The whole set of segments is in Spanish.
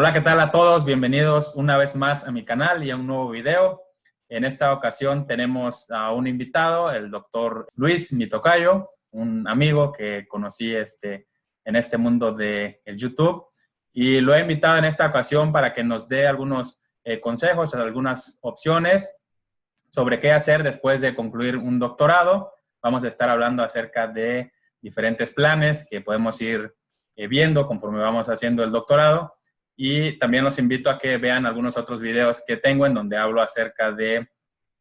Hola, ¿qué tal a todos? Bienvenidos una vez más a mi canal y a un nuevo video. En esta ocasión tenemos a un invitado, el doctor Luis, mi tocayo, un amigo que conocí en este mundo del YouTube. Y lo he invitado en esta ocasión para que nos dé algunos consejos, algunas opciones sobre qué hacer después de concluir un doctorado. Vamos a estar hablando acerca de diferentes planes que podemos ir viendo conforme vamos haciendo el doctorado. Y también los invito a que vean algunos otros videos que tengo en donde hablo acerca de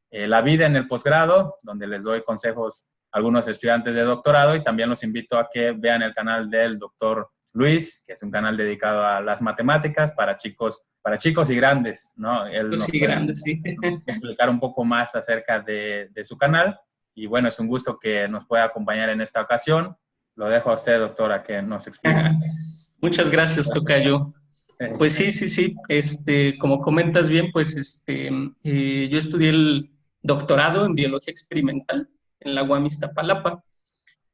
la vida en el posgrado, donde les doy consejos a algunos estudiantes de doctorado, y también los invito a que vean el canal del doctor Luis, que es un canal dedicado a las matemáticas para chicos y grandes, ¿no? Él nos Sí, puede grande, sí. explicar un poco más acerca de su canal, y bueno, es un gusto que nos pueda acompañar en esta ocasión. Lo dejo a usted, doctora, que nos explique. Muchas gracias, tocayo. Pues sí, sí, sí. Como comentas bien, pues yo estudié el doctorado en biología experimental en la UAM Iztapalapa.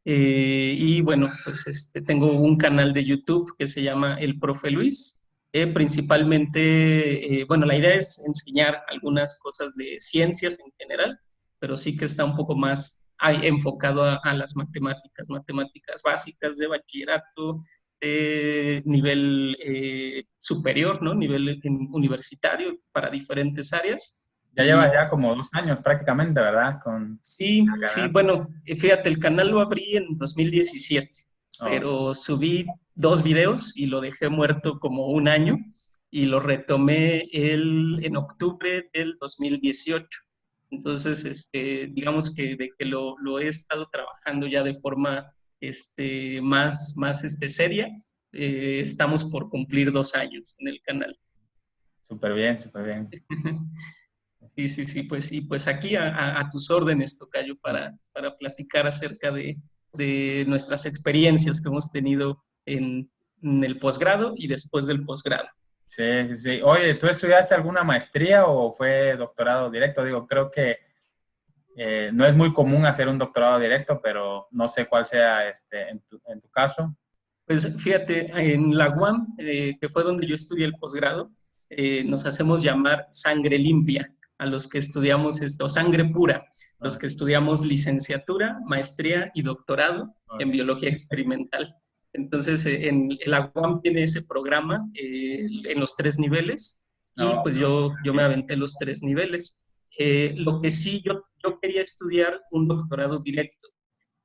Y bueno, pues tengo un canal de YouTube que se llama El Profe Luis. Principalmente, bueno, la idea es enseñar algunas cosas de ciencias en general, pero sí que está un poco más enfocado a las matemáticas básicas de bachillerato, de nivel superior, ¿no? Nivel universitario para diferentes áreas. Ya llevas ya como 2 años prácticamente, ¿verdad? Con Sí, el sí, canal. bueno, fíjate, el canal lo abrí en 2017, Oh, pero subí 2 videos y lo dejé muerto como un año y lo retomé en octubre del 2018. Entonces, digamos que de que lo he estado trabajando ya de forma más seria, estamos por cumplir 2 años en el canal. súper bien, súper bien. Sí, sí, sí, pues sí, pues aquí a tus órdenes, tocayo, para platicar acerca de nuestras experiencias que hemos tenido en el posgrado y después del posgrado. Sí, sí, sí. Oye, ¿tú estudiaste alguna maestría o fue doctorado directo? Digo, creo que no es muy común hacer un doctorado directo, pero no sé cuál sea en tu caso. Pues fíjate, en la UAM, que fue donde yo estudié el posgrado, nos hacemos llamar sangre limpia a los que estudiamos esto, sangre pura, los Ah, que estudiamos licenciatura, maestría y doctorado en ok. biología experimental. Entonces, en la UAM tiene ese programa en los 3 niveles y No, pues yo me aventé los 3 niveles. Lo que sí, yo quería estudiar un doctorado directo.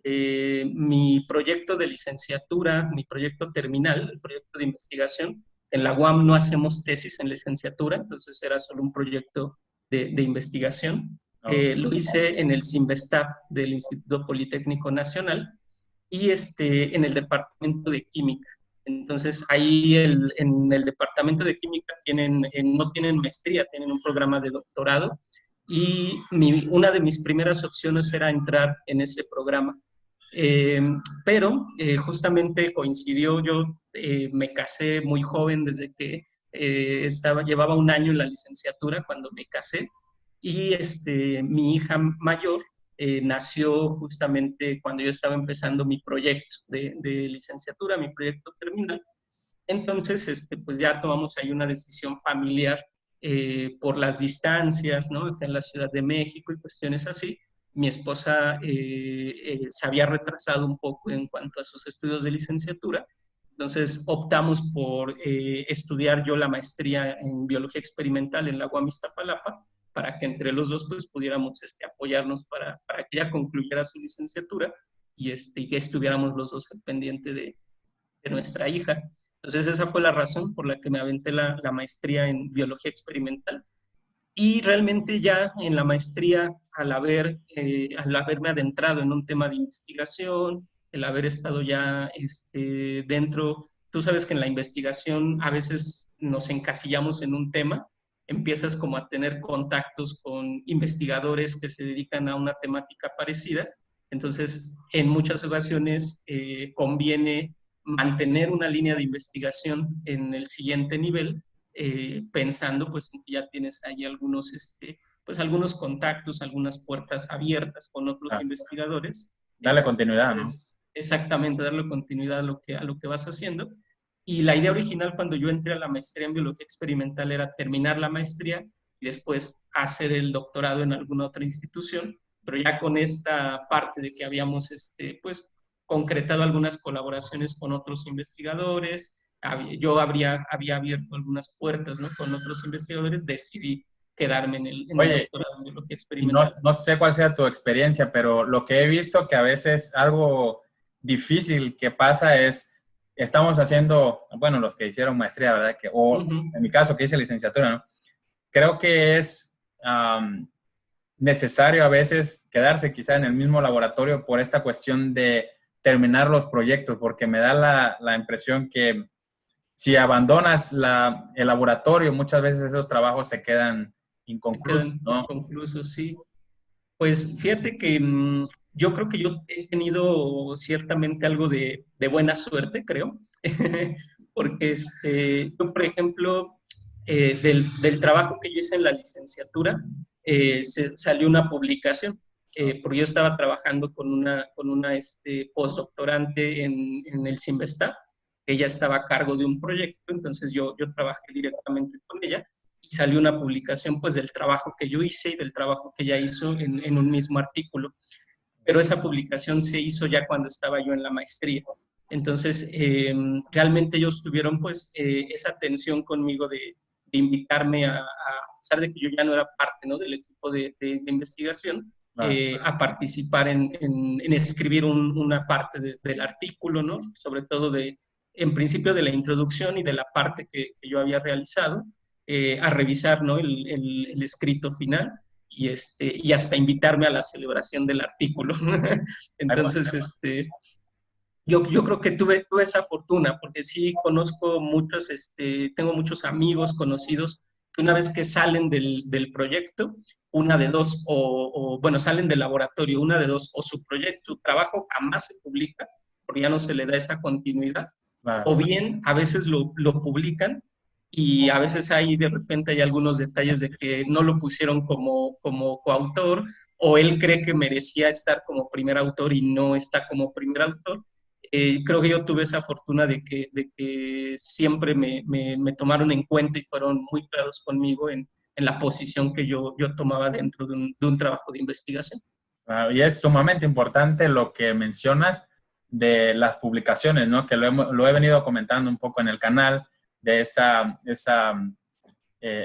Mi proyecto de licenciatura, mi proyecto terminal, el proyecto de investigación, en la UAM no hacemos tesis en licenciatura, entonces era solo un proyecto de investigación. ok. Lo hice en el CIMBESTAB del Instituto Politécnico Nacional y en el departamento de química. Entonces, ahí en el departamento de química no tienen maestría, tienen un programa de doctorado y una de mis primeras opciones era entrar en ese programa. Eh, pero justamente coincidió, yo me casé muy joven desde que llevaba un año en la licenciatura cuando me casé y mi hija mayor nació justamente cuando yo estaba empezando mi proyecto de licenciatura, mi proyecto terminal. Entonces, pues ya tomamos ahí una decisión familiar por las distancias, ¿no? Acá en la Ciudad de México y cuestiones así. Mi esposa se había retrasado un poco en cuanto a sus estudios de licenciatura, entonces optamos por estudiar yo la maestría en biología experimental en la UAM Iztapalapa, para que entre los dos pues pudiéramos apoyarnos para que ella concluyera su licenciatura y que estuviéramos los dos al pendiente de nuestra hija. Entonces esa fue la razón por la que me aventé la maestría en biología experimental. Y realmente ya en la maestría, al haberme adentrado en un tema de investigación, el haber estado ya dentro, tú sabes que en la investigación a veces nos encasillamos en un tema, empiezas como a tener contactos con investigadores que se dedican a una temática parecida, entonces en muchas ocasiones conviene mantener una línea de investigación en el siguiente nivel, pensando pues en que ya tienes ahí pues algunos contactos, algunas puertas abiertas con otros Ah, investigadores. dale continuidad, ¿no? Entonces, exactamente, darle continuidad a lo que vas haciendo. Y la idea original cuando yo entré a la maestría en biología experimental era terminar la maestría y después hacer el doctorado en alguna otra institución, pero ya con esta parte de que habíamos pues, concretado algunas colaboraciones con otros investigadores, yo había abierto algunas puertas, ¿no?, con otros investigadores, decidí quedarme en el Oye, doctorado en biología y no, experimental. no sé cuál sea tu experiencia, pero lo que he visto que a veces algo difícil que pasa es, estamos haciendo, bueno, los que hicieron maestría, ¿verdad? O en mi caso que hice licenciatura, ¿no? Creo que es necesario a veces quedarse quizá en el mismo laboratorio por esta cuestión de terminar los proyectos, porque me da la impresión que si abandonas el laboratorio, muchas veces esos trabajos se quedan inconclusos, Quedan ¿no? inconclusos, sí. Pues fíjate que yo creo que yo he tenido ciertamente algo de buena suerte, creo, porque yo, por ejemplo, del trabajo que yo hice en la licenciatura, salió una publicación, porque yo estaba trabajando con una postdoctorante en el CIMBESTAB. Ella estaba a cargo de un proyecto, entonces yo trabajé directamente con ella y salió una publicación pues del trabajo que yo hice y del trabajo que ella hizo en un mismo artículo. Pero esa publicación se hizo ya cuando estaba yo en la maestría. Entonces, realmente ellos tuvieron pues esa atención conmigo de invitarme a pesar de que yo ya no era parte, ¿no?, del equipo de investigación, a participar en escribir una parte del artículo, ¿no?, sobre todo en principio de la introducción y de la parte que yo había realizado, a revisar, ¿no?, el escrito final y hasta invitarme a la celebración del artículo. Entonces, yo creo que tuve esa fortuna, porque sí conozco muchos, tengo muchos amigos conocidos que una vez que salen del proyecto, una de dos, bueno, salen del laboratorio, una de dos, o su proyecto, su trabajo jamás se publica, porque ya no se le da esa continuidad, o bien a veces lo publican y a veces de repente hay algunos detalles de que no lo pusieron como coautor, o él cree que merecía estar como primer autor y no está como primer autor. Creo que yo tuve esa fortuna de que siempre me tomaron en cuenta y fueron muy claros conmigo en la posición que yo tomaba dentro de un trabajo de investigación. Y es sumamente importante lo que mencionas de las publicaciones, ¿no? Que lo he venido comentando un poco en el canal, de esa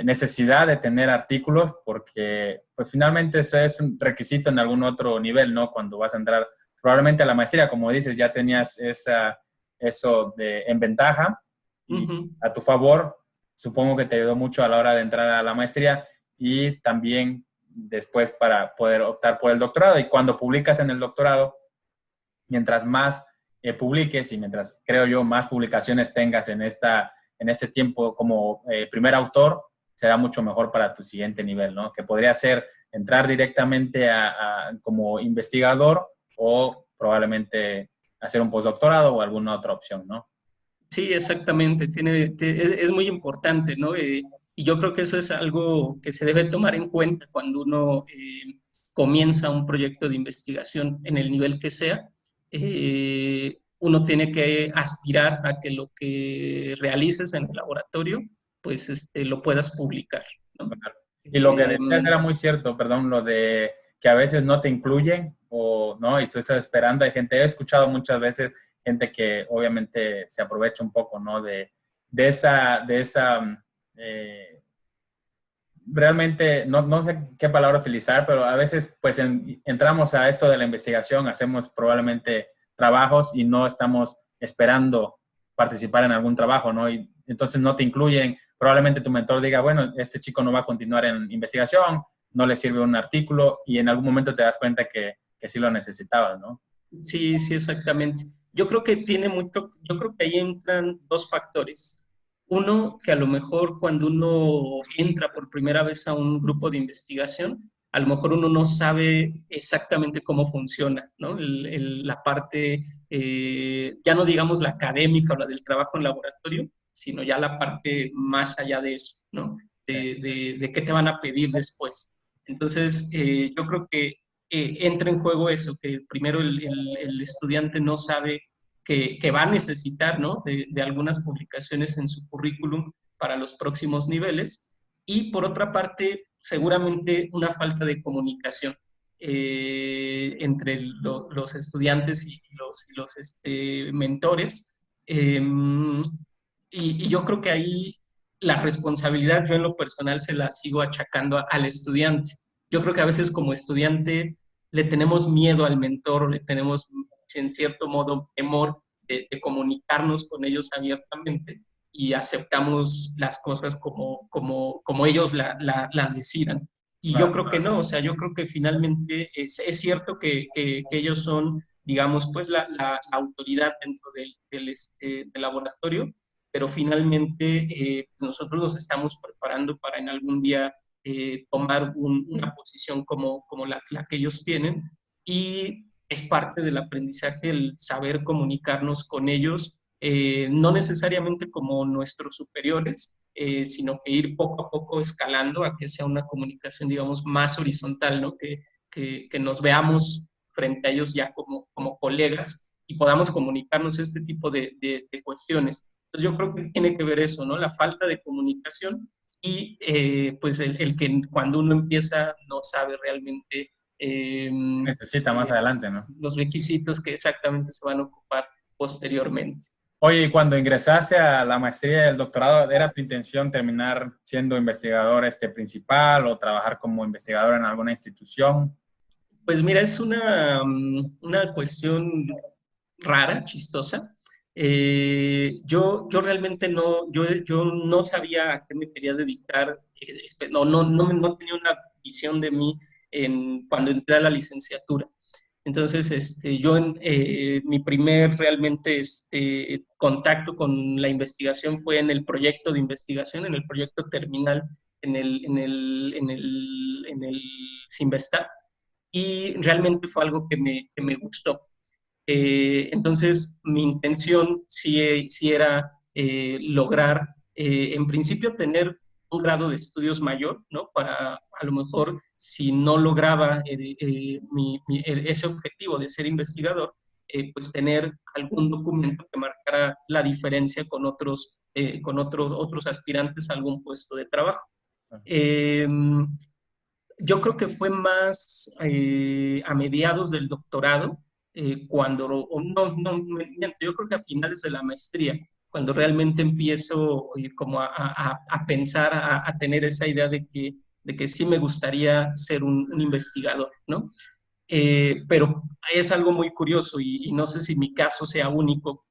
necesidad de tener artículos, porque pues finalmente ese es un requisito en algún otro nivel, ¿no? Cuando vas a entrar probablemente a la maestría, como dices, ya tenías eso en ventaja y a tu favor. Supongo que te ayudó mucho a la hora de entrar a la maestría y también después para poder optar por el doctorado. Y cuando publicas en el doctorado, mientras más publiques y mientras, creo yo, más publicaciones tengas en este tiempo como primer autor, será mucho mejor para tu siguiente nivel, ¿no? Que podría ser entrar directamente como investigador o probablemente hacer un postdoctorado o alguna otra opción, ¿no? Sí, exactamente. Es muy importante, ¿no? Y yo creo que eso es algo que se debe tomar en cuenta cuando uno comienza un proyecto de investigación en el nivel que sea. Uno tiene que aspirar a que lo que realices en el laboratorio, pues lo puedas publicar, ¿no? Y lo que decías era muy cierto, perdón, lo de que a veces no te incluyen o no, y tú estás esperando. Hay gente, he escuchado muchas veces gente que obviamente se aprovecha un poco, ¿no? De esa realmente, no sé qué palabra utilizar, pero a veces pues entramos a esto de la investigación, hacemos probablemente trabajos y no estamos esperando participar en algún trabajo, ¿no? Y entonces no te incluyen. Probablemente tu mentor diga, bueno, este chico no va a continuar en investigación, no le sirve un artículo, y en algún momento te das cuenta que sí lo necesitabas, ¿no? Sí, sí, exactamente. Yo creo que yo creo que ahí entran dos factores. Uno, que a lo mejor cuando uno entra por primera vez a un grupo de investigación, a lo mejor uno no sabe exactamente cómo funciona, ¿no? La parte, ya no digamos la académica o la del trabajo en laboratorio, sino ya la parte más allá de eso, ¿no? De qué te van a pedir después. Entonces, yo creo que entra en juego eso, que primero el estudiante no sabe que va a necesitar, ¿no? De algunas publicaciones en su currículum para los próximos niveles. Y por otra parte, seguramente una falta de comunicación entre los estudiantes y los mentores. Y yo creo que ahí la responsabilidad, yo en lo personal se la sigo achacando al estudiante. Yo creo que a veces como estudiante le tenemos miedo al mentor, o le tenemos en cierto modo temor de comunicarnos con ellos abiertamente y aceptamos las cosas como ellos las decidan. Y yo creo que no, o sea, yo creo que finalmente es cierto que ellos son, digamos, pues la autoridad dentro del laboratorio, pero finalmente pues nosotros nos estamos preparando para en algún día tomar una posición como la que ellos tienen, y es parte del aprendizaje el saber comunicarnos con ellos, no necesariamente como nuestros superiores, sino que ir poco a poco escalando a que sea una comunicación, digamos, más horizontal, ¿no? Que nos veamos frente a ellos ya como colegas y podamos comunicarnos este tipo de cuestiones. Entonces yo creo que tiene que ver eso, ¿no? La falta de comunicación y pues el que cuando uno empieza no sabe realmente Necesita más adelante, ¿no? los requisitos que exactamente se van a ocupar posteriormente. Oye, y cuando ingresaste a la maestría y el doctorado, ¿era tu intención terminar siendo investigador principal o trabajar como investigador en alguna institución? Pues mira, es una cuestión rara, chistosa. Yo realmente yo no sabía a qué me quería dedicar, no tenía una visión de mí cuando entré a la licenciatura. Entonces, mi primer realmente contacto con la investigación fue en el proyecto de investigación, en el proyecto terminal, en el Sinvestap, y realmente fue algo que me gustó. Entonces, mi intención sí era lograr, en principio, tener un grado de estudios mayor, ¿no? Para, a lo mejor, si no lograba ese objetivo de ser investigador, pues tener algún documento que marcara la diferencia con otros aspirantes a algún puesto de trabajo. Yo creo que fue más a mediados del doctorado, yo creo que a finales de la maestría, cuando realmente empiezo como a pensar, a tener esa idea de que sí me gustaría ser un investigador, ¿no? Pero es algo muy curioso y no sé si mi caso sea único.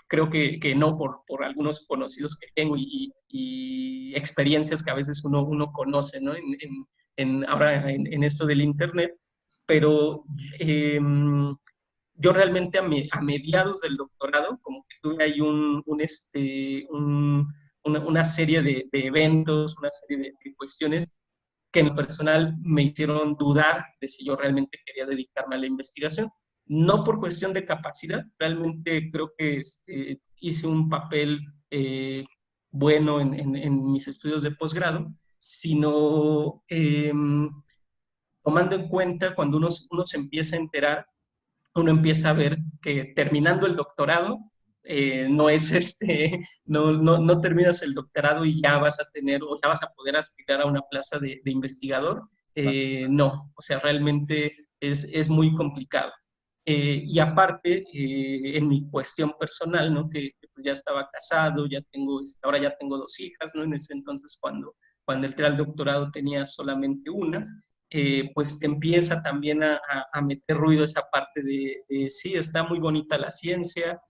Creo que no, por algunos conocidos que tengo y experiencias que a veces uno conoce, ¿no? Ahora en esto del Internet, pero yo realmente a mediados del doctorado, como que tuve ahí una serie de eventos, una serie de cuestiones que en lo personal me hicieron dudar de si yo realmente quería dedicarme a la investigación. No por cuestión de capacidad, realmente creo que hice un papel bueno en mis estudios de posgrado, sino tomando en cuenta cuando uno se empieza a enterar, uno empieza a ver que terminando el doctorado, no es no terminas el doctorado y ya vas a tener o ya vas a poder aspirar a una plaza de investigador. No, o sea, realmente es muy complicado. Y aparte, en mi cuestión personal, ¿no? Que pues ya estaba casado, ahora ya tengo 2 hijas, ¿no? En ese entonces, cuando entré al doctorado tenía solamente una. Pues te empieza también a meter ruido esa parte de sí, está muy bonita la ciencia,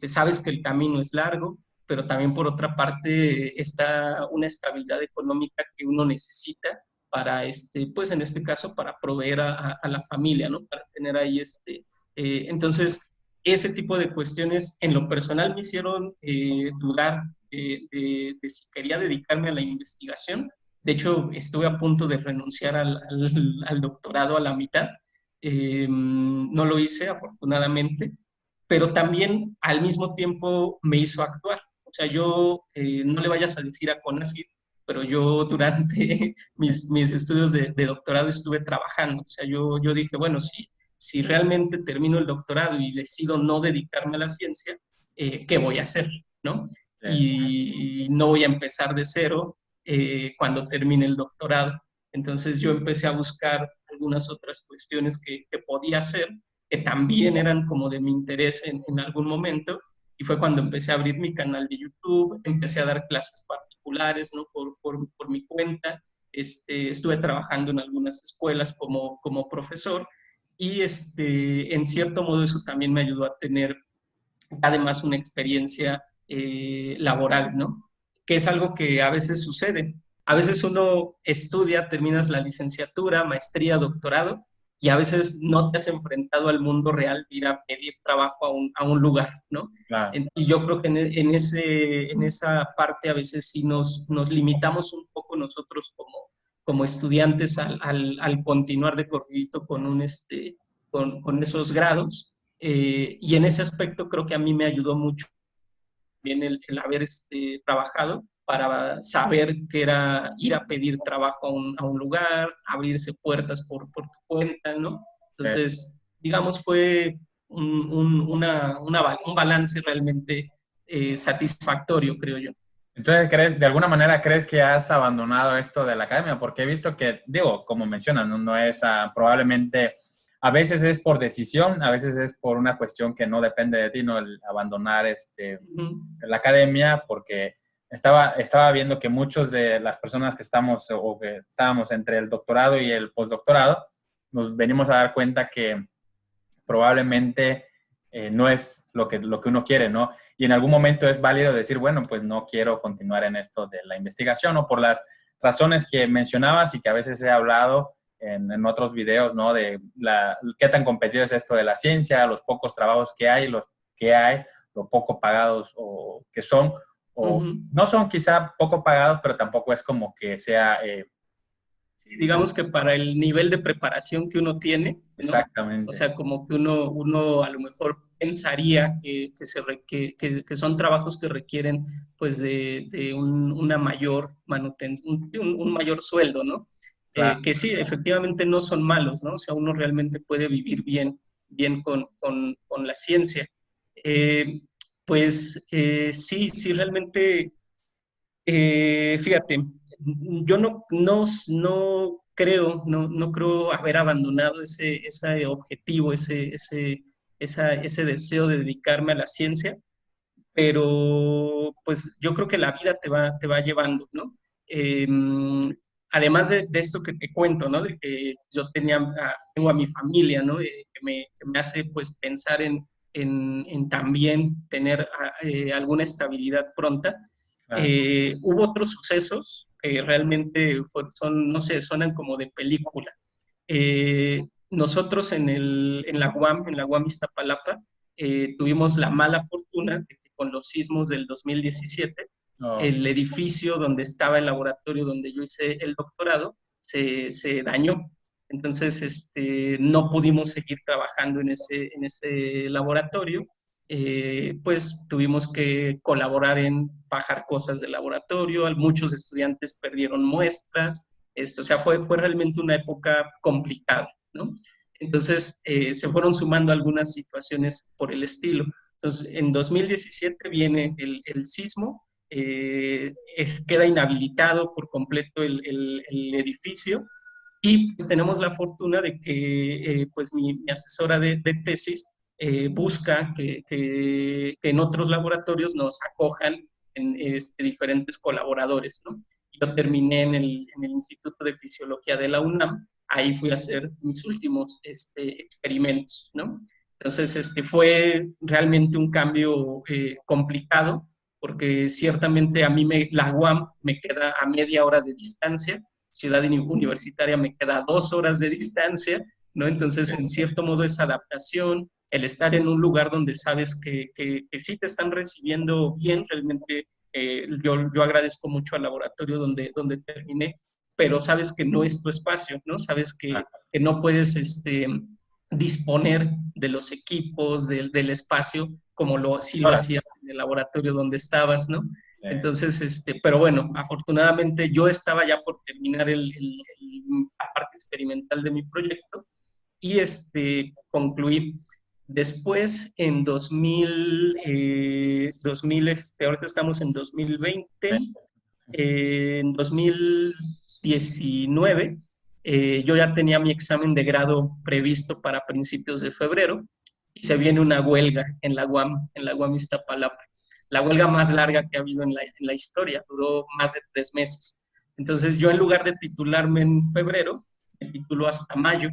sabes que el camino es largo, pero también por otra parte está una estabilidad económica que uno necesita para, pues en este caso, para proveer a la familia, ¿no? Para tener ahí, entonces, ese tipo de cuestiones en lo personal me hicieron dudar de si quería dedicarme a la investigación. De hecho, estuve a punto de renunciar al doctorado a la mitad. No lo hice, afortunadamente, pero también al mismo tiempo me hizo actuar. O sea, no le vayas a decir a CONACYT, pero yo durante mis estudios de doctorado estuve trabajando. O sea, yo dije, bueno, si realmente termino el doctorado y decido no dedicarme a la ciencia, ¿qué voy a hacer? ¿No? Y no voy a empezar de cero cuando termine el doctorado. Entonces yo empecé a buscar algunas otras cuestiones que podía hacer, que también eran como de mi interés en algún momento, y fue cuando empecé a abrir mi canal de YouTube, empecé a dar clases particulares, ¿no? Por mi cuenta. Estuve trabajando en algunas escuelas como profesor, y en cierto modo eso también me ayudó a tener además una experiencia laboral, ¿no? Que es algo que a veces sucede. A veces uno estudia, terminas la licenciatura, maestría, doctorado, y a veces no te has enfrentado al mundo real de ir a pedir trabajo a un lugar, ¿no? Claro. Y yo creo que en esa parte a veces sí nos limitamos un poco nosotros como estudiantes al continuar de corridito con esos grados. Y en ese aspecto creo que a mí me ayudó mucho también el haber trabajado para saber que era ir a pedir trabajo a un lugar, abrirse puertas por tu cuenta, ¿no? Entonces, digamos, fue un balance realmente satisfactorio, creo yo. Entonces, de alguna manera crees que has abandonado esto de la academia? Porque he visto que, digo, como mencionas, no es probablemente, a veces es por decisión, a veces es por una cuestión que no depende de ti, ¿no? El abandonar la academia, porque estaba viendo que muchos de las personas que estamos o que estábamos entre el doctorado y el postdoctorado, nos venimos a dar cuenta que probablemente no es lo que uno quiere, ¿no? Y en algún momento es válido decir, bueno, pues no quiero continuar en esto de la investigación, o por las razones que mencionabas y que a veces he hablado en otros videos, ¿no? De qué tan competido es esto de la ciencia, los pocos trabajos que hay, lo poco pagados o que son, o no son quizá poco pagados, pero tampoco es como que sea... digamos que para el nivel de preparación que uno tiene, ¿no? Exactamente. O sea, como que uno a lo mejor pensaría que son trabajos que requieren pues de una mayor manutención, un mayor sueldo, ¿no? Claro. Que sí, efectivamente no son malos, ¿no? O sea, uno realmente puede vivir bien con la ciencia. Sí, realmente, fíjate, yo no creo haber abandonado ese objetivo, ese deseo de dedicarme a la ciencia, pero pues yo creo que la vida te va llevando, ¿no? Eh, Además de esto que te cuento, ¿no? De que yo tengo a mi familia, ¿no? Que me hace pues pensar en también tener alguna estabilidad pronta. Claro. Hubo otros sucesos que realmente no sé, suenan como de película. Nosotros en la UAM Iztapalapa, tuvimos la mala fortuna de que con los sismos del 2017, el edificio donde estaba el laboratorio donde yo hice el doctorado se dañó. Entonces, no pudimos seguir trabajando en ese laboratorio. Pues tuvimos que colaborar en bajar cosas del laboratorio, muchos estudiantes perdieron muestras, o sea, fue realmente una época complicada, ¿no? Entonces, se fueron sumando algunas situaciones por el estilo. Entonces, en 2017 viene el sismo, queda inhabilitado por completo el edificio, y pues, tenemos la fortuna de que pues mi asesora de tesis busca que en otros laboratorios nos acojan en diferentes colaboradores, ¿no? Yo terminé en el Instituto de Fisiología de la UNAM, ahí fui a hacer mis últimos experimentos, ¿no? Entonces, fue realmente un cambio complicado, porque ciertamente a mí la UAM me queda a media hora de distancia, Ciudad Universitaria me queda 2 horas de distancia, ¿no? Entonces, en cierto modo, esa adaptación, el estar en un lugar donde sabes que sí te están recibiendo bien, realmente yo agradezco mucho al laboratorio donde terminé, pero sabes que no es tu espacio, ¿no? Sabes que no puedes disponer de los equipos, del espacio, como sí lo hacías en el laboratorio donde estabas, ¿no? Sí. Entonces, pero bueno, afortunadamente yo estaba ya por terminar la parte experimental de mi proyecto, y concluí. Después, en 2000, ahorita estamos en 2020, en 2019, yo ya tenía mi examen de grado previsto para principios de febrero y se viene una huelga en la UAM Iztapalapa. La huelga más larga que ha habido en la historia, duró más de 3 meses. Entonces yo, en lugar de titularme en febrero, me tituló hasta mayo,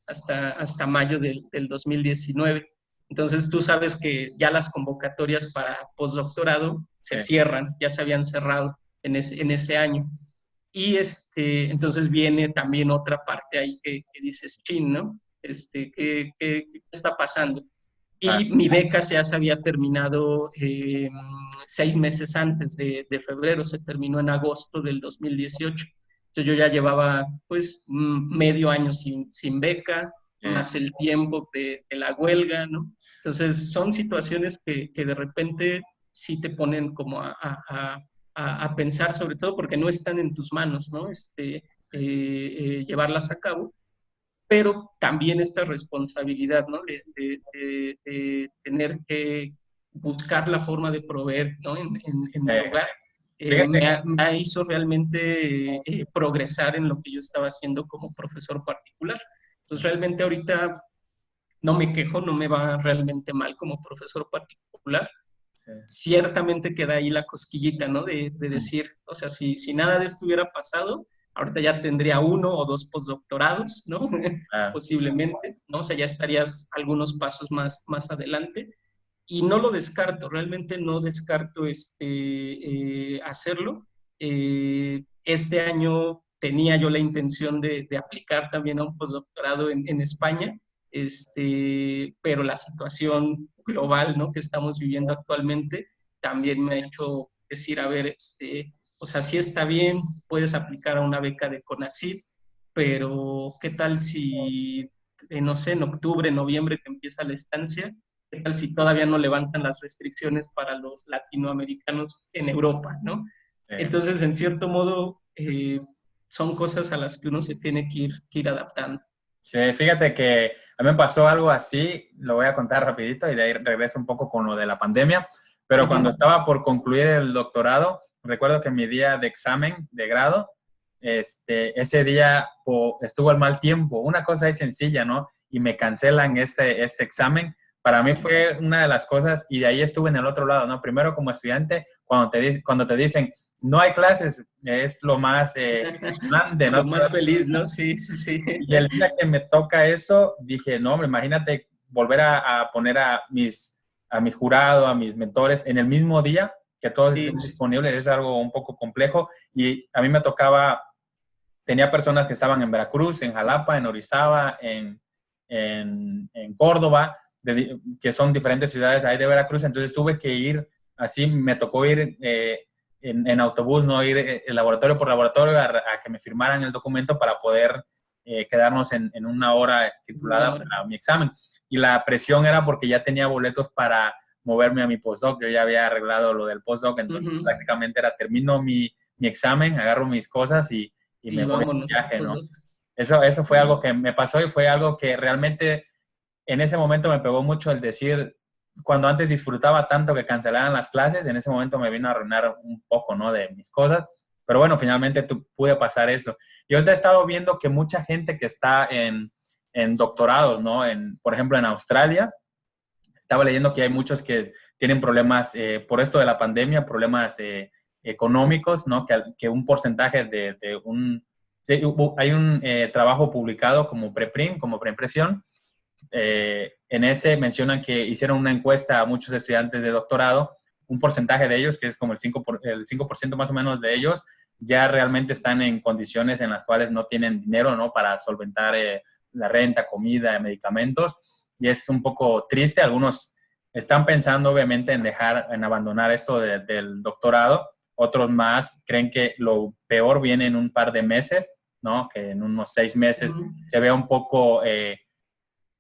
hasta mayo del 2019. Entonces tú sabes que ya las convocatorias para postdoctorado se cierran, ya se habían cerrado en ese año. Y entonces viene también otra parte ahí que dices, chin, ¿no? ¿Qué está pasando? Y mi beca ya se había terminado 6 meses antes de febrero, se terminó en agosto del 2018. Entonces yo ya llevaba pues medio año sin beca, más el tiempo de la huelga, ¿no? Entonces son situaciones que de repente sí te ponen como a pensar, sobre todo porque no están en tus manos, ¿no? Llevarlas a cabo, pero también esta responsabilidad, ¿no? De tener que buscar la forma de proveer, ¿no? En el lugar. Me hizo realmente progresar en lo que yo estaba haciendo como profesor particular. Entonces, realmente ahorita no me quejo, no me va realmente mal como profesor particular. Sí. Ciertamente queda ahí la cosquillita, ¿no? De decir, o sea, si nada de esto hubiera pasado, ahorita ya tendría 1 o 2 postdoctorados, ¿no? Posiblemente, ¿no? O sea, ya estarías algunos pasos más adelante. Y no lo descarto, realmente no descarto hacerlo. Este año tenía yo la intención de aplicar también a un postdoctorado en España, pero la situación global, ¿no? que estamos viviendo actualmente también me ha hecho decir, a ver, o sea, sí está bien, puedes aplicar a una beca de CONACYT, pero ¿qué tal si, no sé, en octubre, noviembre que empieza la estancia? ¿Qué tal si todavía no levantan las restricciones para los latinoamericanos en Europa, ¿no? Entonces, en cierto modo, son cosas a las que uno se tiene que ir adaptando. Sí, fíjate que a mí me pasó algo así, lo voy a contar rapidito y de ahí regreso un poco con lo de la pandemia, pero cuando estaba por concluir el doctorado, recuerdo que mi día de examen de grado, ese día estuvo el mal tiempo, una cosa ahí sencilla, ¿no? Y me cancelan ese examen. Para mí fue una de las cosas, y de ahí estuve en el otro lado, ¿no? Primero como estudiante, cuando te dicen, no hay clases, es lo más grande, ¿no? Lo más feliz, ¿no? Sí, sí, sí. Y el día que me toca eso, dije, no, imagínate volver a poner a mi jurado, a mis mentores, en el mismo día, que todos estén disponibles, es algo un poco complejo. Y a mí me tocaba, tenía personas que estaban en Veracruz, en Jalapa, en Orizaba, en Córdoba, que son diferentes ciudades ahí de Veracruz, entonces tuve que ir, así me tocó ir en autobús, no ir laboratorio por laboratorio a que me firmaran el documento para poder quedarnos en una hora estipulada para mi examen. Y la presión era porque ya tenía boletos para moverme a mi postdoc, yo ya había arreglado lo del postdoc, entonces prácticamente era, termino mi examen, agarro mis cosas y me voy de viaje, ¿no? Eso fue algo que me pasó y fue algo que realmente en ese momento me pegó mucho el decir, cuando antes disfrutaba tanto que cancelaran las clases, en ese momento me vino a arruinar un poco, ¿no? De mis cosas. Pero bueno, finalmente pude pasar eso. Y ahorita he estado viendo que mucha gente que está en doctorados, ¿no? Por ejemplo, en Australia, estaba leyendo que hay muchos que tienen problemas por esto de la pandemia, problemas económicos, ¿no? Que un porcentaje de un... Sí, hay un trabajo publicado como preprint, como preimpresión. En ese mencionan que hicieron una encuesta a muchos estudiantes de doctorado, un porcentaje de ellos, que es como el 5% más o menos de ellos, ya realmente están en condiciones en las cuales no tienen dinero, ¿no? Para solventar la renta, comida, medicamentos, y es un poco triste. Algunos están pensando obviamente en abandonar esto del doctorado, otros más creen que lo peor viene en un par de meses, ¿no? Que en unos 6 meses se vea un poco...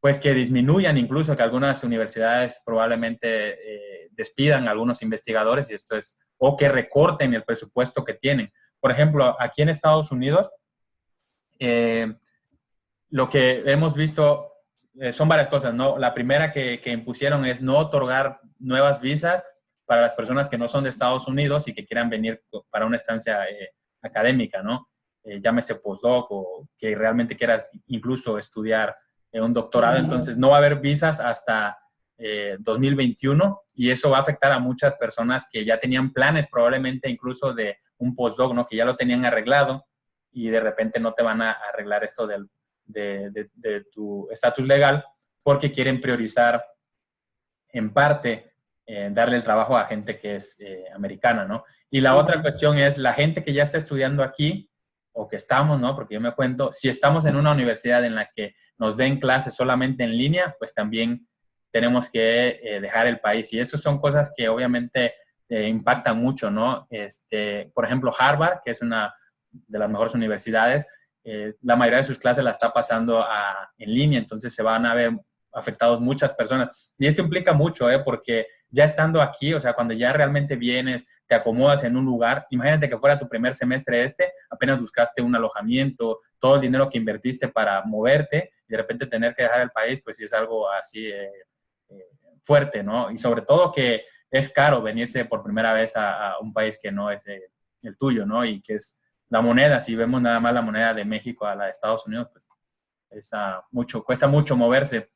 pues que disminuyan, incluso que algunas universidades probablemente despidan a algunos investigadores, y esto es, o que recorten el presupuesto que tienen. Por ejemplo, aquí en Estados Unidos, lo que hemos visto son varias cosas, ¿no? La primera que impusieron es no otorgar nuevas visas para las personas que no son de Estados Unidos y que quieran venir para una estancia académica, ¿no? Llámese postdoc o que realmente quieras incluso estudiar un doctorado. Entonces, no va a haber visas hasta 2021 y eso va a afectar a muchas personas que ya tenían planes probablemente incluso de un postdoc, ¿no? Que ya lo tenían arreglado y de repente no te van a arreglar esto de tu estatus legal porque quieren priorizar en parte darle el trabajo a gente que es americana, ¿no? Y la otra cuestión es la gente que ya está estudiando aquí o que estamos, ¿no? Porque yo me cuento, si estamos en una universidad en la que nos den clases solamente en línea, pues también tenemos que dejar el país. Y estas son cosas que obviamente impactan mucho, ¿no? Por ejemplo, Harvard, que es una de las mejores universidades, la mayoría de sus clases la está pasando en línea, entonces se van a ver afectados muchas personas. Y esto implica mucho, porque ya estando aquí, o sea, cuando ya realmente vienes, te acomodas en un lugar, imagínate que fuera tu primer semestre apenas buscaste un alojamiento, todo el dinero que invertiste para moverte, y de repente tener que dejar el país, pues sí es algo así fuerte, ¿no? Y sobre todo que es caro venirse por primera vez a un país que no es el tuyo, ¿no? Y que es la moneda, si vemos nada más la moneda de México a la de Estados Unidos, pues cuesta mucho moverse.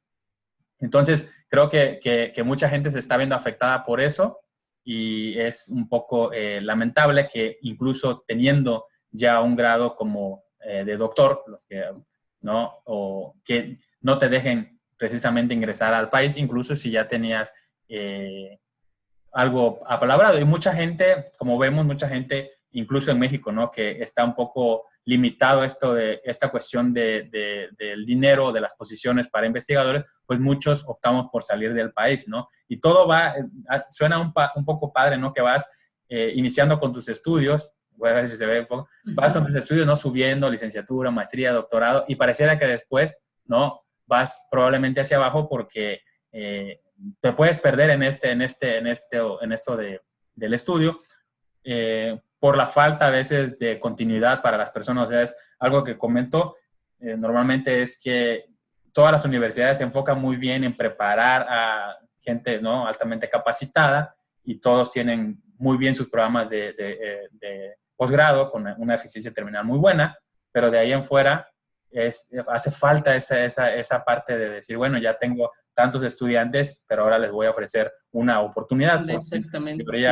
Entonces, creo que mucha gente se está viendo afectada por eso y es un poco lamentable que incluso teniendo ya un grado como de doctor, ¿no? O que no te dejen precisamente ingresar al país, incluso si ya tenías algo apalabrado. Y mucha gente, como vemos, mucha gente, incluso en México, ¿no? Que está un poco limitado esta cuestión del dinero, de las posiciones para investigadores, pues muchos optamos por salir del país, ¿no? Y todo suena un poco padre, ¿no? Que vas iniciando con tus estudios, voy a ver si se ve un poco, vas con tus estudios, ¿no? Subiendo, licenciatura, maestría, doctorado, y pareciera que después, ¿no? Vas probablemente hacia abajo porque te puedes perder en esto del estudio, por la falta a veces de continuidad para las personas. O sea, es algo que comento normalmente es que todas las universidades se enfocan muy bien en preparar a gente, ¿no? Altamente capacitada y todos tienen muy bien sus programas de posgrado con una eficiencia terminal muy buena, pero de ahí en fuera hace falta esa parte de decir, bueno, ya tengo tantos estudiantes, pero ahora les voy a ofrecer una oportunidad. Exactamente, sí.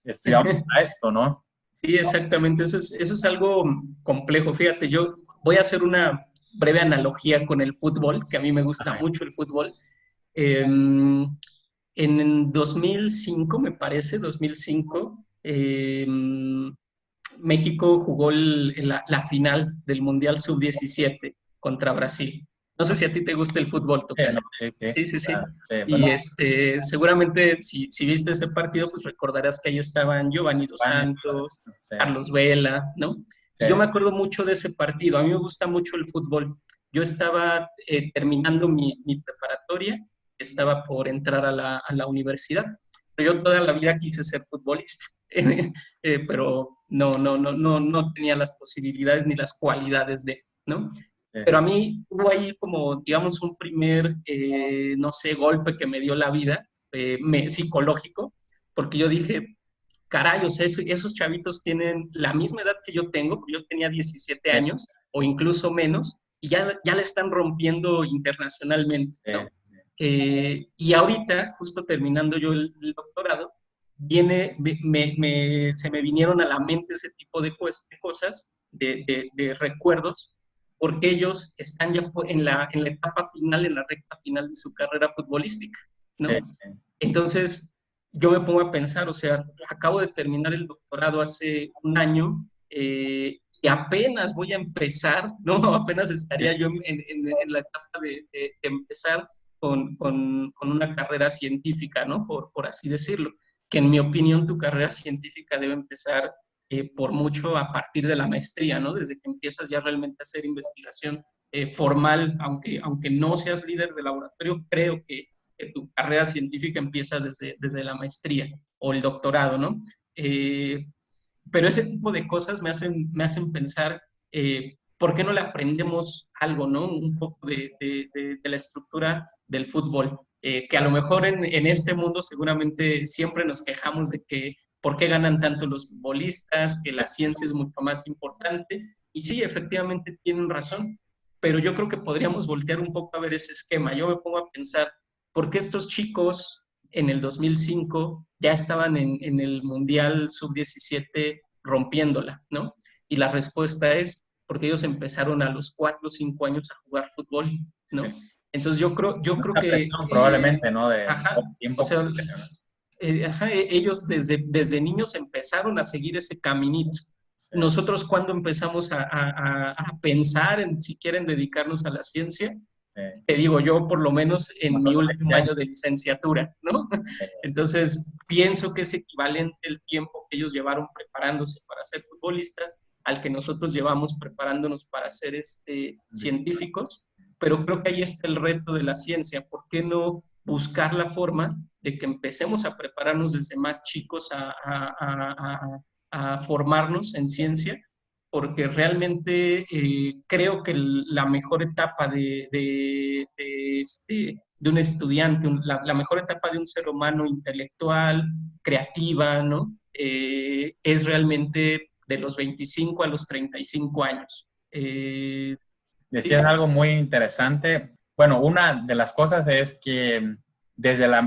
Estudiamos a esto, ¿no? Sí, exactamente. Eso es algo complejo. Fíjate, yo voy a hacer una breve analogía con el fútbol, que a mí me gusta mucho el fútbol. En 2005, me parece, 2005, México jugó la final del Mundial Sub-17 contra Brasil. No sé si a ti te gusta el fútbol, Tocayo. Sí. Y seguramente si viste ese partido, pues recordarás que ahí estaban Giovanni Dos Santos, Carlos Vela, ¿no? Sí. Y yo me acuerdo mucho de ese partido. A mí me gusta mucho el fútbol. Yo estaba terminando mi preparatoria, estaba por entrar a la universidad, pero yo toda la vida quise ser futbolista. Pero no tenía las posibilidades ni las cualidades ¿no? Sí. Pero a mí hubo ahí como, digamos, un primer, no sé, golpe que me dio la vida, psicológico, porque yo dije, caray, o sea, esos chavitos tienen la misma edad que yo tengo, yo tenía 17 años, o incluso menos, y ya la están rompiendo internacionalmente, ¿no? Y ahorita, justo terminando yo el doctorado, se me vinieron a la mente ese tipo de cosas, de recuerdos, porque ellos están ya en la etapa final, en la recta final de su carrera futbolística, ¿no? Sí. Entonces, yo me pongo a pensar, o sea, acabo de terminar el doctorado hace un año y apenas voy a empezar, ¿no? Apenas estaría yo en la etapa de empezar con una carrera científica, ¿no? Por así decirlo. Que en mi opinión tu carrera científica debe empezar por mucho a partir de la maestría, ¿no? Desde que empiezas ya realmente a hacer investigación formal, aunque no seas líder de laboratorio, creo que tu carrera científica empieza desde la maestría o el doctorado, ¿no? Pero ese tipo de cosas me hacen pensar ¿por qué no le aprendemos algo, ¿no? Un poco de la estructura del fútbol, que a lo mejor en este mundo seguramente siempre nos quejamos de que por qué ganan tanto los futbolistas, que la ciencia es mucho más importante, y sí, efectivamente tienen razón, pero yo creo que podríamos voltear un poco a ver ese esquema. Yo me pongo a pensar, ¿por qué estos chicos en el 2005 ya estaban en el Mundial Sub-17 rompiéndola, ¿no? Y la respuesta es porque ellos empezaron a los 4 o 5 años a jugar fútbol, ¿no? Sí. Entonces yo creo Mucha presión, probablemente, ¿no? De ajá, tiempo. o sea, ajá, ellos desde niños empezaron a seguir ese caminito. Sí. Nosotros cuando empezamos a pensar en si quieren dedicarnos a la ciencia, Sí. te digo yo por lo menos en mi último Ya. año de licenciatura, ¿no? Entonces pienso que es equivalente el tiempo que ellos llevaron preparándose para ser futbolistas al que nosotros llevamos preparándonos para ser científicos, pero creo que ahí está el reto de la ciencia. ¿Por qué no buscar la forma de que empecemos a prepararnos desde más chicos a formarnos en ciencia? Porque realmente creo que la mejor etapa de un estudiante, la mejor etapa de un ser humano intelectual, creativa, ¿no? Es realmente de los 25 a los 35 años. Decías algo muy interesante. Bueno, una de las cosas es que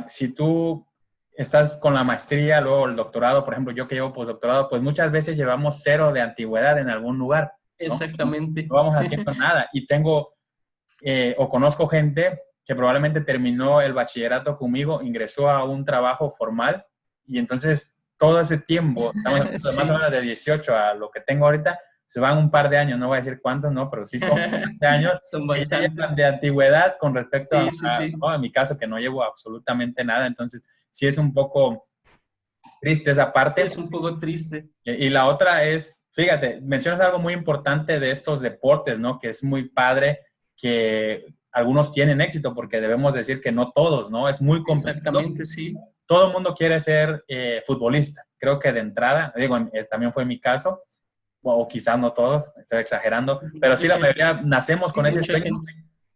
si tú estás con la maestría, luego el doctorado, por ejemplo, yo que llevo postdoctorado, pues muchas veces llevamos 0 de antigüedad en algún lugar, ¿no? Exactamente. No vamos haciendo nada. Y tengo o conozco gente que probablemente terminó el bachillerato conmigo, ingresó a un trabajo formal y entonces todo ese tiempo, estamos hablando de Sí. más o menos de 18 a lo que tengo ahorita, se van un par de años, no voy a decir cuántos, no, pero sí son 20 años Son que ya llevan bastantes. de antigüedad con respecto Sí. ¿no? En mi caso, que no llevo absolutamente nada, entonces sí es un poco triste esa parte. Es un poco triste. Y la otra es, fíjate, mencionas algo muy importante de estos deportes, ¿no? Que es muy padre que algunos tienen éxito, porque debemos decir que no todos, ¿no? Es muy complicado. Exactamente, sí. Todo el mundo quiere ser futbolista. Creo que de entrada, digo, también fue mi caso, o quizás no todos, estoy exagerando, pero sí la mayoría nacemos con ese sueño.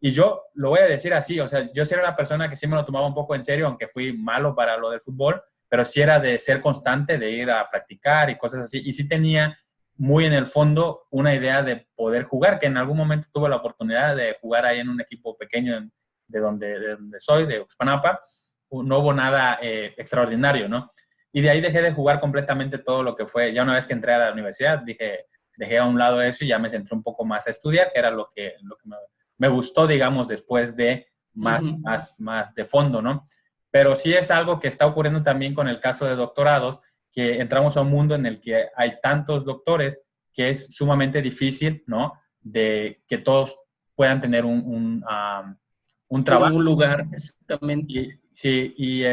Y yo lo voy a decir así, o sea, yo sí era una persona que sí me lo tomaba un poco en serio, aunque fui malo para lo del fútbol, pero sí era de ser constante, de ir a practicar y cosas así. Y sí tenía muy en el fondo una idea de poder jugar, que en algún momento tuve la oportunidad de jugar ahí en un equipo pequeño de donde soy, de Uxpanapa. No hubo nada extraordinario, ¿no? Y de ahí dejé de jugar completamente todo lo que fue. Ya una vez que entré a la universidad, dejé a un lado eso y ya me centré un poco más a estudiar, que era lo que me gustó, digamos, después de más de fondo, ¿no? Pero sí es algo que está ocurriendo también con el caso de doctorados, que entramos a un mundo en el que hay tantos doctores que es sumamente difícil, ¿no? De que todos puedan tener un trabajo. Un lugar, exactamente. Y